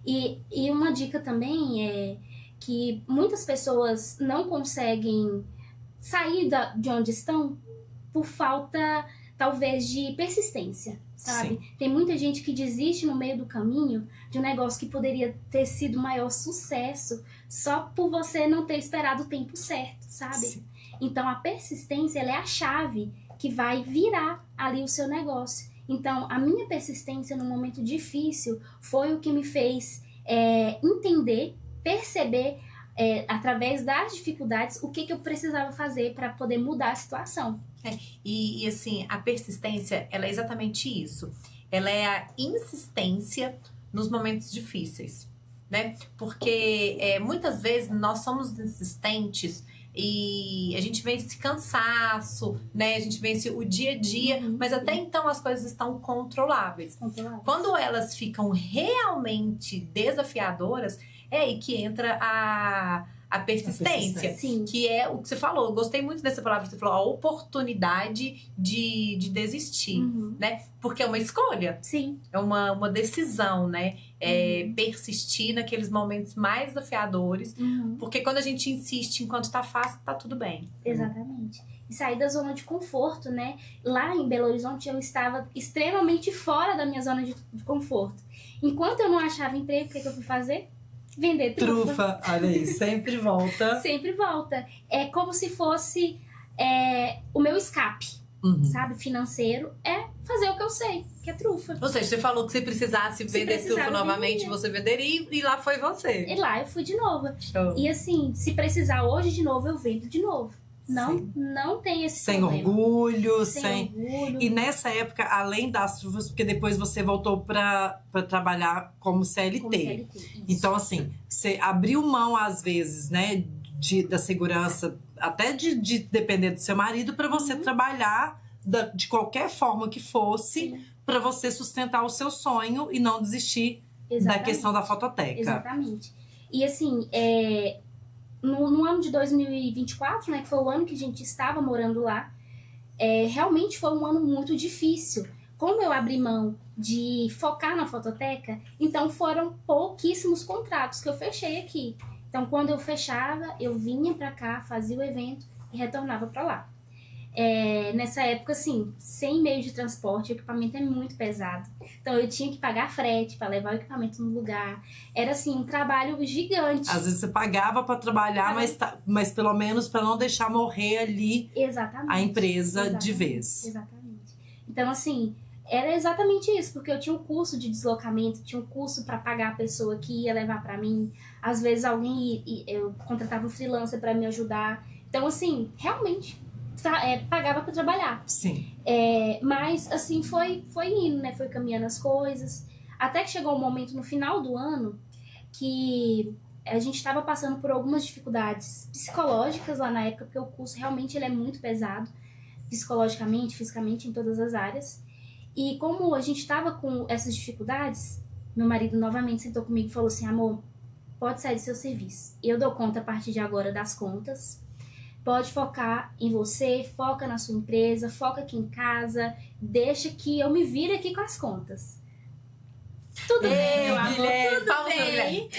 E uma dica também é que muitas pessoas não conseguem sair de onde estão por falta, talvez, de persistência, sabe? Sim. Tem muita gente que desiste no meio do caminho de um negócio que poderia ter sido maior sucesso só por você não ter esperado o tempo certo, sabe? Sim. Então, a persistência, ela é a chave que vai virar ali o seu negócio. Então, a minha persistência no momento difícil foi o que me fez entender, perceber, através das dificuldades, o que eu precisava fazer para poder mudar a situação. E assim, a persistência, ela é exatamente isso. Ela é a insistência nos momentos difíceis, né? Porque muitas vezes nós somos insistentes e a gente vence cansaço, né? A gente vence o dia a dia, mas até então as coisas estão controláveis. Quando elas ficam realmente desafiadoras, é aí que entra a persistência, que é o que você falou. Eu gostei muito dessa palavra que você falou, a oportunidade de desistir, né? Porque é uma escolha. Sim. É uma decisão, né? Persistir naqueles momentos mais desafiadores. Porque quando a gente insiste enquanto tá fácil, tá tudo bem. Exatamente. E sair da zona de conforto, né? Lá em Belo Horizonte eu estava extremamente fora da minha zona de conforto. Enquanto eu não achava emprego, o que eu fui fazer? Vender trufa. Olha aí, sempre volta. Sempre volta. É como se fosse o meu escape, sabe? Financeiro. É fazer o que eu sei, que é trufa. Ou seja, você falou que se precisasse vender trufa novamente, você venderia e lá foi você. E lá eu fui de novo. Show. E assim, se precisar hoje de novo, eu vendo de novo. Não tem esse sem problema. Orgulho, sem orgulho. E nessa época, além das trufas, porque depois você voltou para trabalhar como CLT. Como CLT, isso. Então, assim, você abriu mão, às vezes, né, da segurança, até de depender do seu marido, para você trabalhar de qualquer forma que fosse, para você sustentar o seu sonho e não desistir da questão da fototeca. Exatamente. E assim, no ano de 2024, né, que foi o ano que a gente estava morando lá, realmente foi um ano muito difícil. Como eu abri mão de focar na fototeca, então foram pouquíssimos contratos que eu fechei aqui. Então, quando eu fechava, eu vinha para cá, fazia o evento e retornava para lá. nessa época, assim, sem meio de transporte, o equipamento é muito pesado. Então, eu tinha que pagar frete para levar o equipamento no lugar. Era, assim, um trabalho gigante. Às vezes você pagava para trabalhar, mas pelo menos para não deixar morrer ali a empresa de vez. Exatamente. Então, assim, era exatamente isso, porque eu tinha um curso de deslocamento, tinha um curso para pagar a pessoa que ia levar para mim. Às vezes eu contratava um freelancer para me ajudar. Então, assim, realmente pagava para trabalhar. Sim. Mas, assim, foi indo, né? Foi caminhando as coisas. Até que chegou um momento no final do ano que a gente estava passando por algumas dificuldades psicológicas lá na época, porque o curso realmente ele é muito pesado, psicologicamente, fisicamente, em todas as áreas. E como a gente estava com essas dificuldades, meu marido novamente sentou comigo e falou assim: amor, pode sair do seu serviço. Eu dou conta a partir de agora das contas. Pode focar em você, foca na sua empresa, foca aqui em casa, deixa que eu me vire aqui com as contas. Tudo bem, meu amor, tudo bem.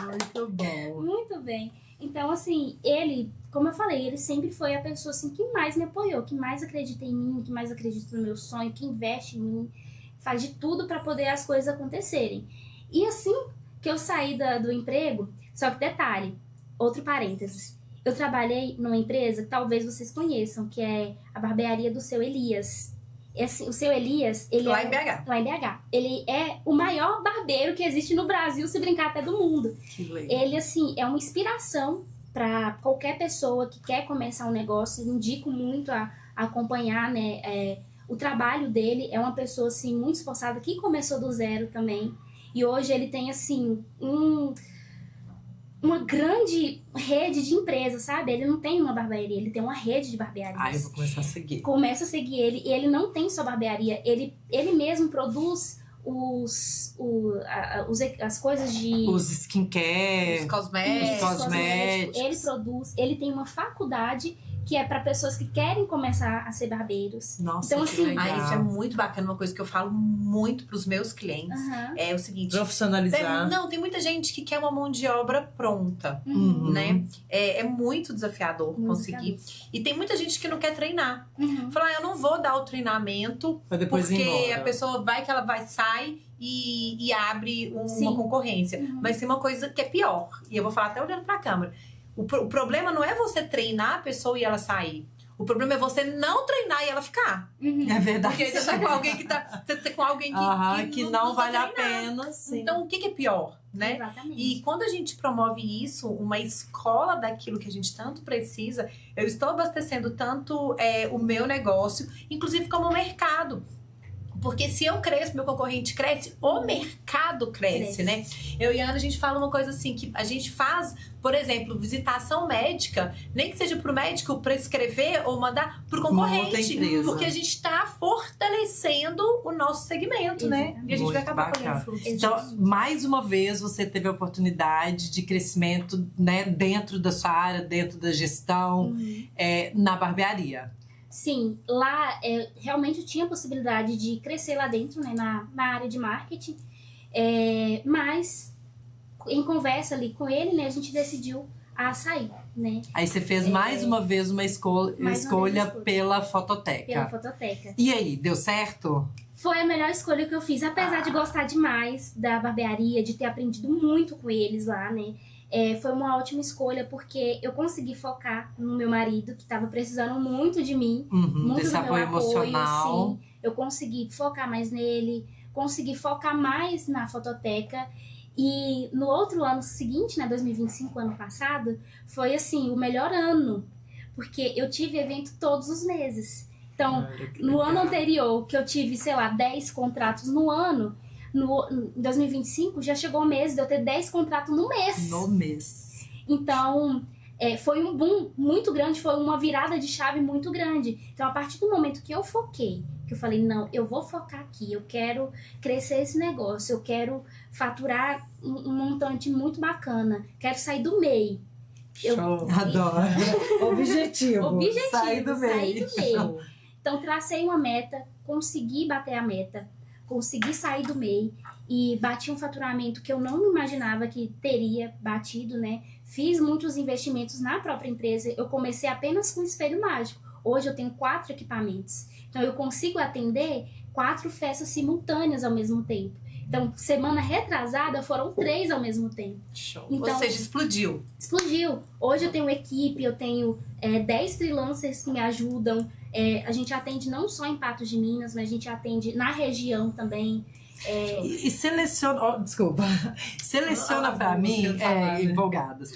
Muito bom. Muito bem. Então, assim, ele, como eu falei, ele sempre foi a pessoa assim, que mais me apoiou, que mais acredita em mim, que mais acredita no meu sonho, que investe em mim, faz de tudo para poder as coisas acontecerem. E assim que eu saí do emprego, só que detalhe, outro parênteses, eu trabalhei numa empresa que talvez vocês conheçam, que é a barbearia do Seu Elias. O Seu Elias, ele Lá em BH. Lá em BH. Ele é o maior barbeiro que existe no Brasil, se brincar até do mundo. Que legal. Ele, assim, é uma inspiração para qualquer pessoa que quer começar um negócio. Eu indico muito a acompanhar, né? O trabalho dele. É uma pessoa, assim, muito esforçada, que começou do zero também. E hoje ele tem, assim, uma grande rede de empresas, sabe? Ele não tem uma barbearia, ele tem uma rede de barbearias. Eu vou começar a seguir. Começa a seguir ele. E ele não tem só barbearia, ele mesmo produz as coisas de... Os skincare. Os cosméticos. Ele produz, ele tem uma faculdade que é para pessoas que querem começar a ser barbeiros. Nossa, então, que assim, legal. Isso é muito bacana. Uma coisa que eu falo muito pros meus clientes é o seguinte: profissionalizar. Tem muita gente que quer uma mão de obra pronta, né? É muito desafiador conseguir. E tem muita gente que não quer treinar. Fala, eu não vou dar o treinamento pra depois ir porque embora. a pessoa sai e abre uma concorrência. Mas tem uma coisa que é pior. E eu vou falar até olhando pra câmera. O problema não é você treinar a pessoa e ela sair. O problema é você não treinar e ela ficar. É verdade. Porque você tá com alguém que que não vale tá a pena. Sim. Então, o que é pior, né? Exatamente. E quando a gente promove isso, uma escola daquilo que a gente tanto precisa, eu estou abastecendo tanto o meu negócio, inclusive como o mercado. Porque se eu cresço, meu concorrente cresce, o mercado cresce, né? Eu e a Ana, a gente fala uma coisa assim, que a gente faz, por exemplo, visitação médica, nem que seja pro médico prescrever ou mandar pro concorrente. Porque a gente tá fortalecendo o nosso segmento, né? E a gente vai acabar colhendo frutos. Então, mais uma vez, você teve a oportunidade de crescimento, né, dentro da sua área, dentro da gestão, na barbearia. Sim, lá realmente eu tinha a possibilidade de crescer lá dentro, né, na área de marketing, mas em conversa ali com ele, né, a gente decidiu a sair, né. Aí você fez mais uma vez uma escolha pela fototeca. Pela fototeca. E aí, deu certo? Foi a melhor escolha que eu fiz, apesar de gostar demais da barbearia, de ter aprendido muito com eles lá, né. Foi uma ótima escolha porque eu consegui focar no meu marido, que estava precisando muito de mim, muito desse do meu apoio emocional. Sim. Eu consegui focar mais nele, consegui focar mais na fototeca. E no outro ano seguinte, né, 2025, ano passado, foi assim, o melhor ano, porque eu tive evento todos os meses. Então, no ano anterior, que eu tive, sei lá, 10 contratos no ano, em 2025 já chegou o mês de eu ter 10 contratos no mês. No mês. Então, foi um boom muito grande, foi uma virada de chave muito grande. Então, a partir do momento que eu foquei, que eu falei, não, eu vou focar aqui, eu quero crescer esse negócio, eu quero faturar um montante muito bacana, quero sair do MEI. Adoro. Objetivo. Sair do MEI. Então, tracei uma meta, consegui bater a meta, consegui sair do MEI e bati um faturamento que eu não imaginava que teria batido, né? Fiz muitos investimentos na própria empresa. Eu comecei apenas com espelho mágico. Hoje eu tenho 4 equipamentos. Então eu consigo atender 4 festas simultâneas ao mesmo tempo. Então, semana retrasada foram 3 ao mesmo tempo. Show. Então, ou seja, explodiu. Explodiu. Hoje eu tenho equipe, eu tenho 10 freelancers que me ajudam. A gente atende não só em Patos de Minas, mas a gente atende na região também. E seleciona, desculpa, seleciona pra mim, empolgadas.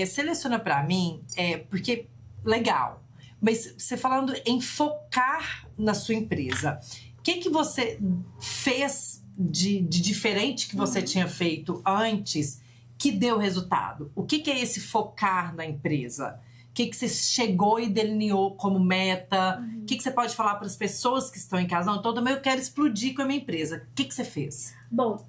Seleciona pra mim, porque legal. Mas você falando em focar na sua empresa, o que você fez de diferente que você tinha feito antes que deu resultado? O que é esse focar na empresa? O que você chegou e delineou como meta? O que você pode falar para as pessoas que estão em casa? Não, então também eu quero explodir com a minha empresa. O que você fez? Bom,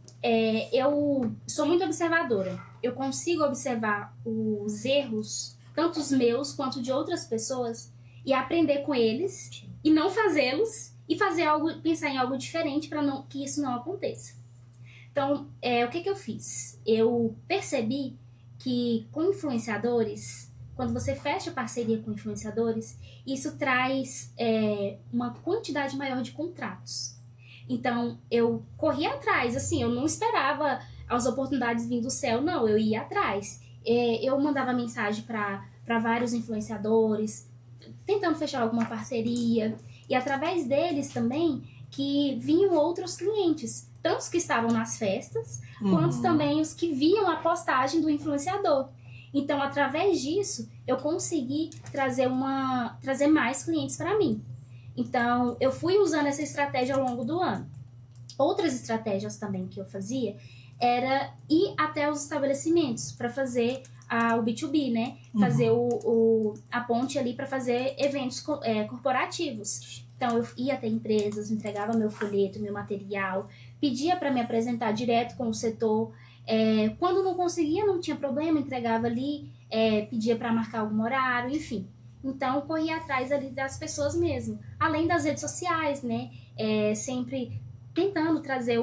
eu sou muito observadora. Eu consigo observar os erros, tanto os meus quanto de outras pessoas, e aprender com eles, e não fazê-los, e fazer algo, pensar em algo diferente para que isso não aconteça. Então, o que eu fiz? Eu percebi que com influenciadores, quando você fecha parceria com influenciadores, isso traz uma quantidade maior de contratos. Então, eu corri atrás, assim, eu não esperava as oportunidades vindo do céu, não, eu ia atrás. Eu mandava mensagem para vários influenciadores, tentando fechar alguma parceria, e através deles também que vinham outros clientes, tanto os que estavam nas festas, quanto também os que viam a postagem do influenciador. Então, através disso, eu consegui trazer mais clientes para mim. Então, eu fui usando essa estratégia ao longo do ano. Outras estratégias também que eu fazia era ir até os estabelecimentos para fazer o B2B, né? Fazer a ponte ali para fazer eventos corporativos. Então, eu ia até empresas, entregava meu folheto, meu material, pedia para me apresentar direto com o setor. Quando não conseguia, não tinha problema, entregava ali, pedia para marcar algum horário, enfim. Então, eu corria atrás ali das pessoas mesmo. Além das redes sociais, né? Sempre tentando trazer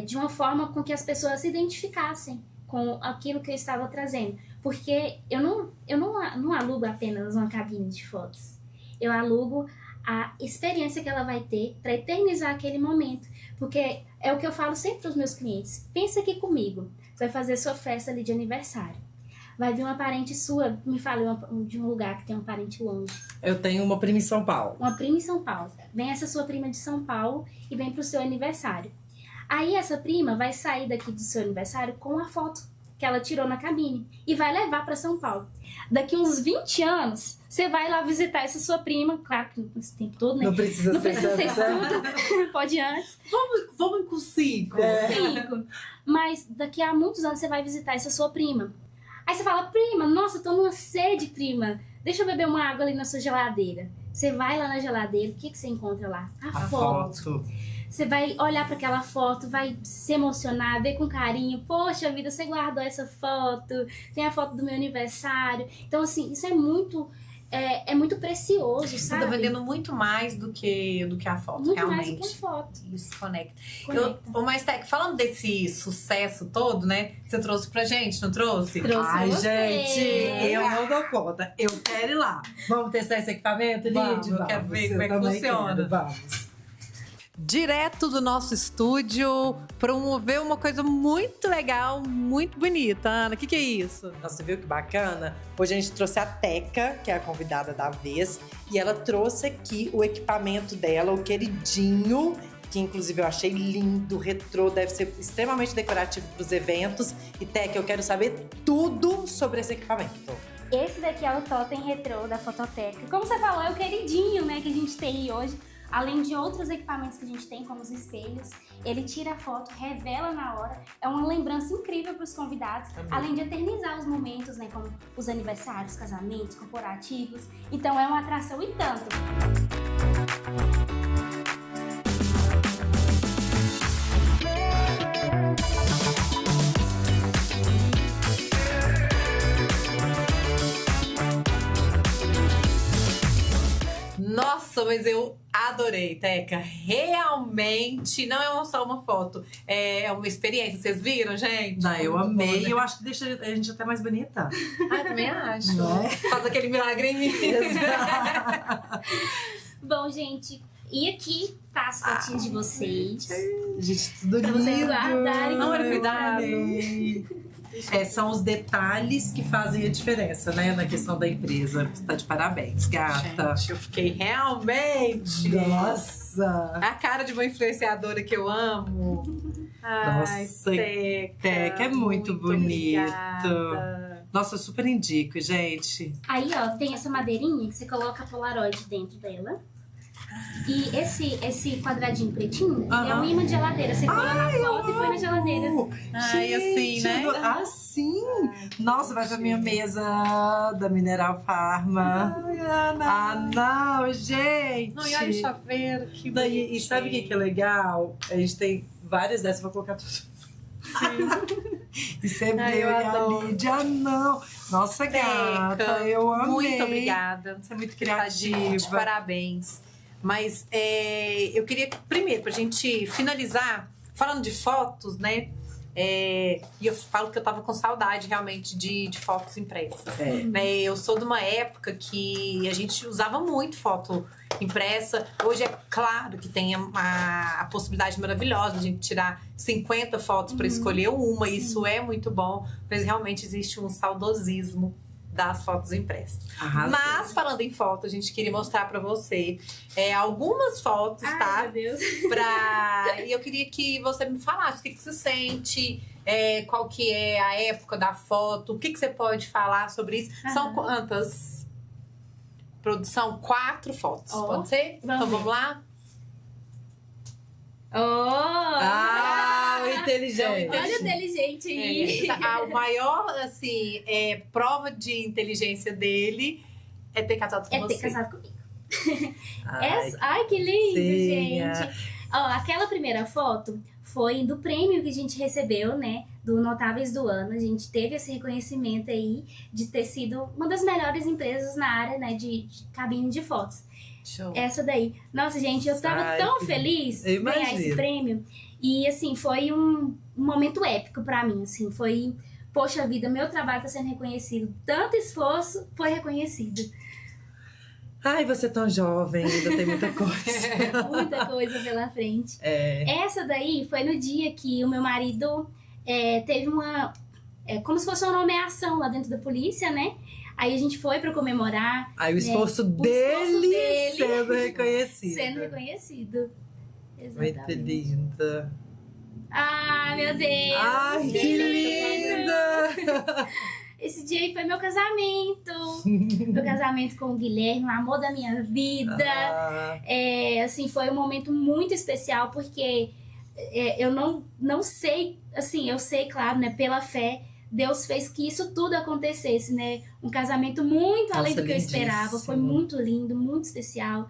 de uma forma com que as pessoas se identificassem com aquilo que eu estava trazendo. Porque eu não alugo apenas uma cabine de fotos. Eu alugo a experiência que ela vai ter para eternizar aquele momento. Porque é o que eu falo sempre para os meus clientes. Pensa aqui comigo. Você vai fazer sua festa ali de aniversário. Vai vir uma parente sua, me fale de um lugar que tem um parente longe. Eu tenho uma prima em São Paulo. Uma prima em São Paulo. Vem essa sua prima de São Paulo e vem pro seu aniversário. Aí essa prima vai sair daqui do seu aniversário com a foto que ela tirou na cabine e vai levar para São Paulo. Daqui uns 20 anos, você vai lá visitar essa sua prima. Claro que esse tempo todo, né? Não precisa ser tudo. Pode antes. Vamos com 5. 5. Mas daqui a muitos anos você vai visitar essa sua prima. Aí você fala, prima, nossa, eu tô numa sede, prima. Deixa eu beber uma água ali na sua geladeira. Você vai lá na geladeira, o que você encontra lá? A foto. Você vai olhar para aquela foto, vai se emocionar, ver com carinho. Poxa vida, você guardou essa foto. Tem a foto do meu aniversário. Então, assim, isso é muito precioso, sabe? Você tá vendendo muito mais do que a foto, muito realmente. Mais do que a foto. Isso conecta. Mas, Tec, falando desse sucesso todo, né? Você trouxe pra gente, não trouxe? Ai, gente, eu não dou conta. Eu quero ir lá. Vamos testar esse equipamento, Lidy? Eu quero ver como é que funciona. Vamos. Direto do nosso estúdio, promover uma coisa muito legal, muito bonita. Ana, o que é isso? Nossa, viu que bacana? Hoje a gente trouxe a Teca, que é a convidada da vez, e ela trouxe aqui o equipamento dela, o queridinho, que inclusive eu achei lindo, retrô, deve ser extremamente decorativo para os eventos. E Teca, eu quero saber tudo sobre esse equipamento. Esse daqui é o totem retrô da Fototeca. Como você falou, é o queridinho, né, que a gente tem hoje. Além de outros equipamentos que a gente tem, como os espelhos, ele tira a foto, revela na hora. É uma lembrança incrível para os convidados, além de eternizar os momentos, né, como os aniversários, casamentos, corporativos. Então é uma atração e tanto. Nossa, mas eu Adorei, Teca. Realmente não é só uma foto, é uma experiência. Vocês viram, gente? Não, eu amei. Eu acho que deixa a gente até mais bonita. Ah, eu também acho. Não é? Faz aquele milagre em mim. Bom, gente, e aqui tá as fotinhas de vocês. Gente, tudo Pra vocês lindo. guardarem. Não, olha, cuidado. São os detalhes que fazem a diferença, né? Na questão da empresa. Você tá de parabéns, gata. Gente, eu fiquei realmente... Nossa! A cara de uma influenciadora que eu amo. Ai, Nossa, Teca, Teca, é muito bonito. obrigada. Nossa, eu super indico, gente. Aí, ó, tem essa madeirinha que você coloca a Polaroid dentro dela. E esse quadradinho pretinho é um imã de geladeira. Você cola na foto e põe na geladeira. Ai, assim, né? Assim! Nossa, vai pra minha mesa da Mineral Farma. Ai, Ana. Ah, não, gente! Não, e olha o chaveiro, que Não, bonitinho. e sabe o que é legal? A gente tem várias dessas, vou colocar tudo. E sempre Ai, eu eu e a adoro. Lídia, não. Nossa, gata, Teca, eu amei. muito obrigada. Você é muito Tadinha, criativa. parabéns. Mas eu queria, primeiro, pra gente finalizar, falando de fotos, né? E eu falo que eu tava com saudade, realmente, de fotos impressas. Né? Eu sou de uma época que a gente usava muito foto impressa. Hoje é claro que tem a possibilidade maravilhosa de a gente tirar 50 fotos para escolher uma. Isso é muito bom, mas realmente existe um saudosismo das fotos impressas. Arrasou. Mas, falando em foto, a gente queria mostrar pra você algumas fotos, tá? Ai, meu Deus. E eu queria que você me falasse o que você sente, qual que é a época da foto, o que você pode falar sobre isso. São quantas? Produção, 4 fotos, pode ser? Então vamos lá? Inteligente. Olha o inteligente aí. A maior, assim, prova de inteligência dele é ter casado com É você. ter casado comigo. Ai, Ai, que lindo, sim, gente. Ó, aquela primeira foto foi do prêmio que a gente recebeu, né? Do Notáveis do Ano. A gente teve esse reconhecimento aí de ter sido uma das melhores empresas na área, né? De cabine de fotos. Show. Essa daí. Nossa, gente, eu tava Ai, tão que- feliz eu de ganhar esse imagino. prêmio. E, assim, foi um momento épico pra mim, assim. Foi, poxa vida, meu trabalho tá sendo reconhecido. Tanto esforço foi reconhecido. Ai, você é tão jovem, ainda tem muita coisa. Muita coisa pela frente. É. Essa daí foi no dia que o meu marido teve uma... como se fosse uma nomeação lá dentro da polícia, né? Aí a gente foi pra comemorar, Aí o esforço esforço dele dele sendo reconhecido. sendo reconhecido. Muito Exatamente. linda. Ai, meu Deus! Ai, que linda! Esse dia aí foi meu casamento. Meu casamento com o Guilherme, o amor da minha vida. Ah, Assim, foi um momento muito especial, porque eu não sei, assim, eu sei, claro, né, pela fé, Deus fez que isso tudo acontecesse, né? Um casamento muito Nossa, além do que eu lindíssimo. esperava. Foi muito lindo, muito especial.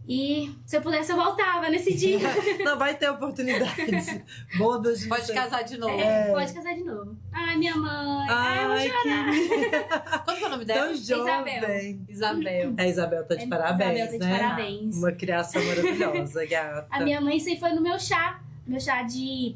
E se eu pudesse, eu voltava nesse dia. não vai ter oportunidade. Bodas de Pode casar de novo. Pode casar de novo. Ai, minha mãe. Ai, eu vou Ai, chorar. Qual que é o nome dela? tão jovem. Isabel. A Isabel tá de parabéns, Isabel tá de né? parabéns. Uma criação maravilhosa, gata. A minha mãe sempre foi no meu chá de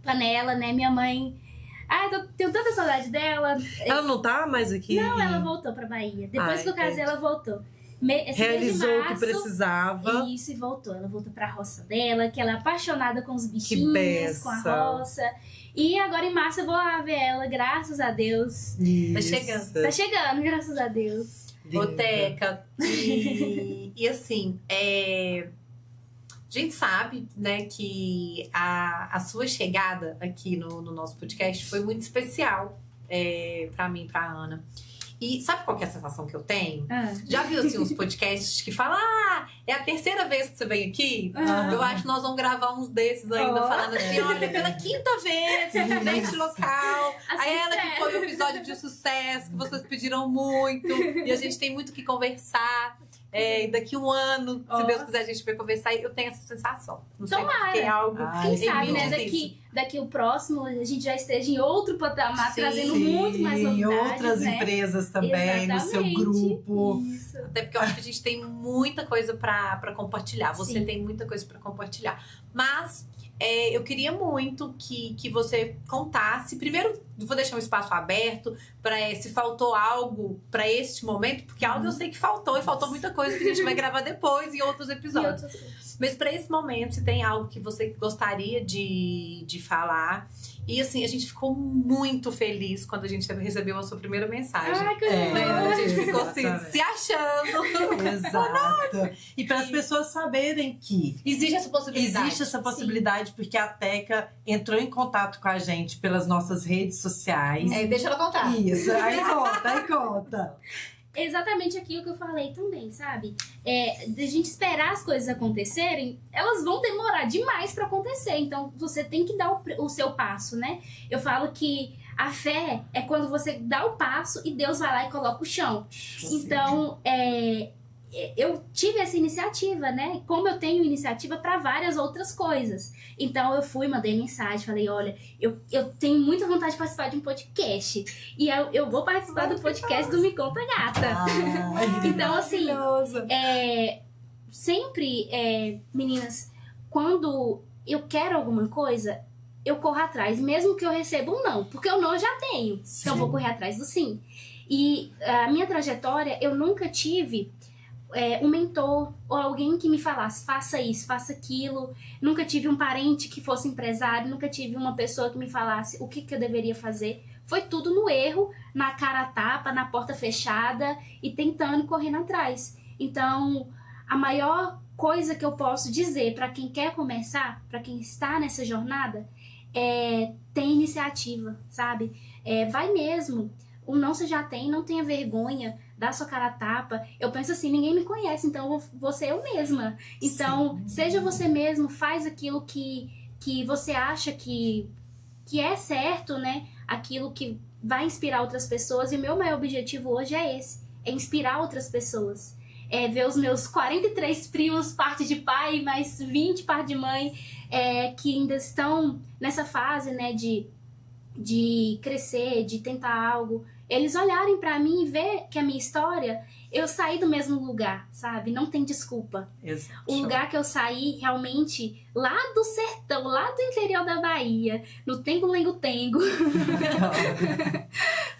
panela, né? Minha mãe... Ai, tenho tanta saudade dela. Ela não tá mais aqui? Não, ela voltou pra Bahia. Depois Ai, que eu casei, entendi. ela voltou. Esse mês de Realizou o que março, precisava. Isso, e voltou. Ela voltou pra roça dela, que ela é apaixonada com os bichinhos, com a benção. roça. E agora em março eu vou lá ver ela, graças a Deus. Isso. Tá chegando. Tá chegando, graças a Deus. Ô, Linda. Teca. E assim, a gente sabe, né, que a sua chegada aqui no nosso podcast foi muito especial pra mim, pra Ana. E sabe qual que é a sensação que eu tenho? Já viu, assim, uns podcasts que falam, é a terceira vez que você vem aqui? Ah. Eu acho que nós vamos gravar uns desses ainda, Ó. falando assim, olha, pela quinta vez, neste local. Aí ela que foi o episódio de sucesso, que vocês pediram muito. E a gente tem muito o que conversar. Daqui um ano, se Deus quiser, a gente vai conversar. Eu tenho essa sensação. Não sei Tomara. porque é algo. Quem sabe, né? Isso. Daqui o próximo, a gente já esteja em outro patamar, trazendo muito mais em novidades, outras né? empresas também, no seu Exatamente. grupo. Isso. Até porque eu acho que a gente tem muita coisa pra compartilhar. Você Sim. tem muita coisa pra compartilhar. Mas eu queria muito que você contasse. Primeiro, vou deixar um espaço aberto para se faltou algo para este momento, porque algo eu sei que faltou, e faltou muita coisa que a gente vai gravar depois em outros episódios. Mas para esse momento, se tem algo que você gostaria de falar. E assim, a gente ficou muito feliz quando a gente recebeu a sua primeira mensagem. Ai, que A gente ficou assim, Exatamente. se achando. Exato. E para as pessoas saberem que Existe essa possibilidade. existe essa possibilidade, porque a Teca entrou em contato com a gente pelas nossas redes sociais. Deixa ela contar. Isso, aí conta. Exatamente aquilo que eu falei também, sabe? De a gente esperar as coisas acontecerem, elas vão demorar demais pra acontecer. Então, você tem que dar o seu passo, né? Eu falo que a fé é quando você dá o passo e Deus vai lá e coloca o chão. Então, eu tive essa iniciativa, né? Como eu tenho iniciativa para várias outras coisas. Então, eu fui, mandei mensagem, falei, olha, eu tenho muita vontade de participar de um podcast. E eu vou participar do podcast do Me Conta Gata. Então, assim, sempre, meninas, quando eu quero alguma coisa, eu corro atrás, mesmo que eu receba um não. Porque o não eu já tenho. Então, eu vou correr atrás do sim. E a minha trajetória, eu nunca tive um mentor ou alguém que me falasse, faça isso, faça aquilo. Nunca tive um parente que fosse empresário, nunca tive uma pessoa que me falasse o que eu deveria fazer. Foi tudo no erro, na cara a tapa, na porta fechada e tentando, correndo atrás. Então, a maior coisa que eu posso dizer para quem quer começar, para quem está nessa jornada, tem iniciativa, sabe? Vai mesmo. O não você já tem, não tenha vergonha, dá sua cara a tapa. Eu penso assim, ninguém me conhece, então eu vou ser eu mesma. Então, seja você mesmo, faz aquilo que você acha que é certo, né? Aquilo que vai inspirar outras pessoas. E o meu maior objetivo hoje é esse, é inspirar outras pessoas. Ver os meus 43 primos, parte de pai, mais 20 parte de mãe, que ainda estão nessa fase, né, de crescer, de tentar algo, eles olharem pra mim e ver que a minha história, eu saí do mesmo lugar, sabe? Não tem desculpa. Exato. O lugar que eu saí, realmente, lá do sertão, lá do interior da Bahia, no Tengo-Lengo-Tengo,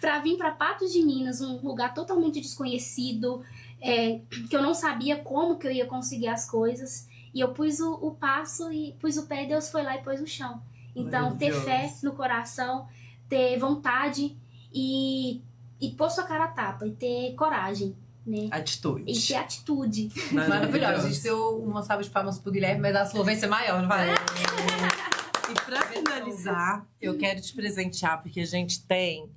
pra vir pra Patos de Minas, um lugar totalmente desconhecido, que eu não sabia como que eu ia conseguir as coisas, e eu pus o passo e pus o pé, e Deus foi lá e pôs o chão. Então, ter fé no coração, ter vontade e pôr sua cara a tapa, e ter coragem, né? Atitude. E ter atitude. Maravilhoso. A gente deu uma salva de palmas pro Guilherme, mas a sua vai ser maior, não vai? E pra finalizar, eu quero te presentear, porque a gente tem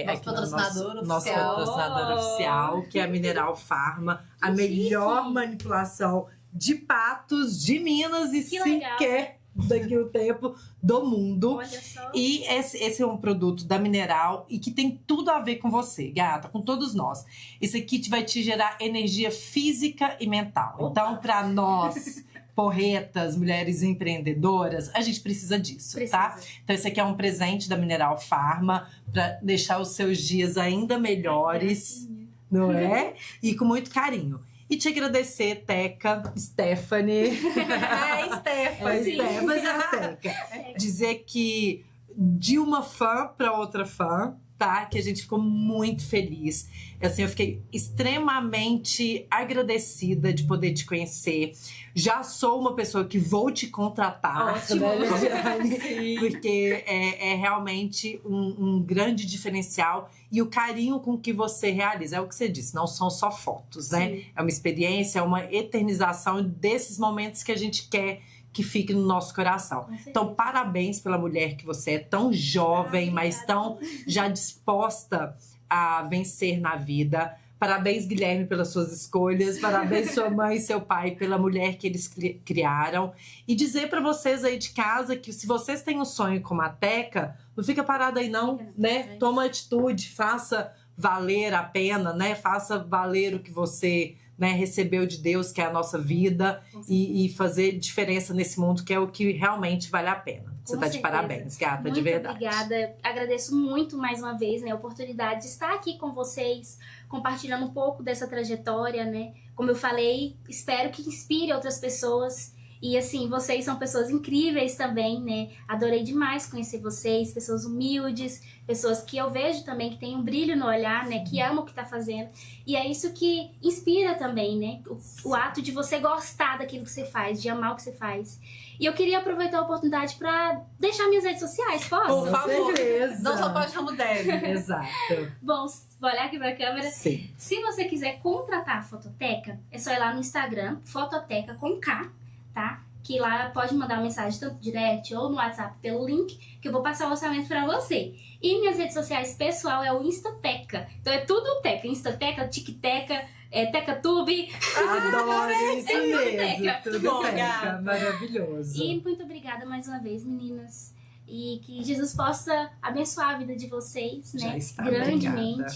Nosso patrocinador nosso oficial. patrocinador oficial, que é a Mineral Farma, a melhor manipulação de patos de Minas e Que legal. sequer daqui o tempo do mundo. Olha só. E esse é um produto da Mineral e que tem tudo a ver com você, gata, com todos nós. Esse kit vai te gerar energia física e mental. Opa. Então, para nós, porretas, mulheres empreendedoras, a gente precisa disso, tá? Então, esse aqui é um presente da Mineral Farma para deixar os seus dias ainda melhores, não é? E com muito carinho. E te agradecer, Teca, Stephanie. Stephanie. Mas é a Teca. Dizer que de uma fã para outra fã, tá? Que a gente ficou muito feliz. Assim, eu fiquei extremamente agradecida de poder te conhecer. Já sou uma pessoa que vou te contratar. Ótimo. Né, Lidiane? Porque é realmente um grande diferencial. E o carinho com que você realiza. É o que você disse, não são só fotos, né? Sim. É uma experiência, é uma eternização desses momentos que a gente quer que fique no nosso coração. Então, parabéns pela mulher que você é, tão jovem, mas tão já disposta a vencer na vida. Parabéns, Guilherme, pelas suas escolhas. Parabéns, sua mãe e seu pai, pela mulher que eles criaram. E dizer para vocês aí de casa que se vocês têm um sonho como a Teca, não fica parada aí não, né? Toma atitude, faça valer a pena, né? Faça valer o que você né, recebeu de Deus, que é a nossa vida, e fazer diferença nesse mundo, que é o que realmente vale a pena. Você tá de parabéns, gata, muito de verdade. Obrigada. Agradeço muito mais uma vez, né, a oportunidade de estar aqui com vocês, compartilhando um pouco dessa trajetória, né? Como eu falei, espero que inspire outras pessoas. E assim, vocês são pessoas incríveis também, né? Adorei demais conhecer vocês, pessoas humildes, pessoas que eu vejo também que tem um brilho no olhar, né? Que amam o que tá fazendo. E é isso que inspira também, né? O ato de você gostar daquilo que você faz, de amar o que você faz. E eu queria aproveitar a oportunidade para deixar minhas redes sociais, posso? Por favor. Certeza. Não só pode como deve. Exato. Bom, vou olhar aqui pra câmera. Sim. Se você quiser contratar a Fototeca, é só ir lá no Instagram, Fototeca com K, tá? Que lá pode mandar uma mensagem tanto direct ou no WhatsApp pelo link, que eu vou passar o orçamento pra você. E minhas redes sociais pessoal é o Instateca. Então é tudo Teca. Instateca, TicTeca, TecaTube. Adoro isso mesmo. Teca. Tudo Bom, Teca. gata. Maravilhoso. E muito obrigada mais uma vez, meninas. E que Jesus possa abençoar a vida de vocês, Já né? está, Grandemente. obrigada.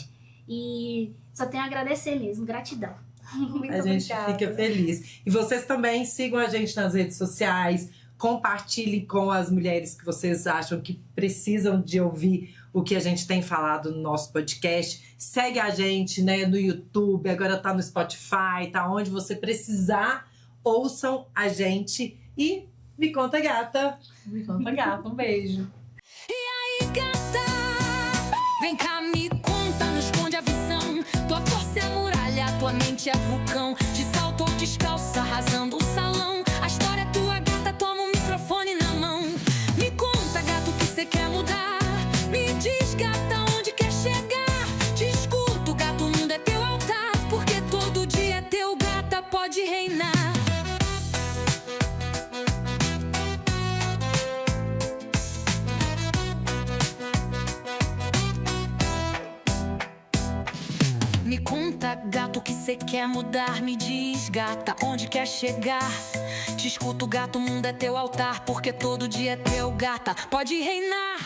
E só tenho a agradecer mesmo. Gratidão. Muito A gente obrigada. fica feliz. E vocês também sigam a gente nas redes sociais, compartilhem com as mulheres que vocês acham que precisam de ouvir o que a gente tem falado no nosso podcast. Segue a gente, né, no YouTube, agora tá no Spotify, tá onde você precisar. Ouçam a gente e me conta, gata. Me conta, gata. Um beijo. Gata, vem cá, me conta, não esconde a visão. Tua força é muralha, tua mente é vulcão. De salto ou descalça, arrasando o salão. A história é tua, gata, toma o microfone na mão. Me conta, gato, o que cê quer mudar. Me diz, gata, onde quer chegar. Te escuto, gato, o mundo é teu altar. Porque todo dia é teu, gata, pode reinar. Me conta, gato, o que cê quer mudar. Me diz, gata, onde quer chegar. Te escuto, gato, o mundo é teu altar. Porque todo dia é teu, gata, pode reinar.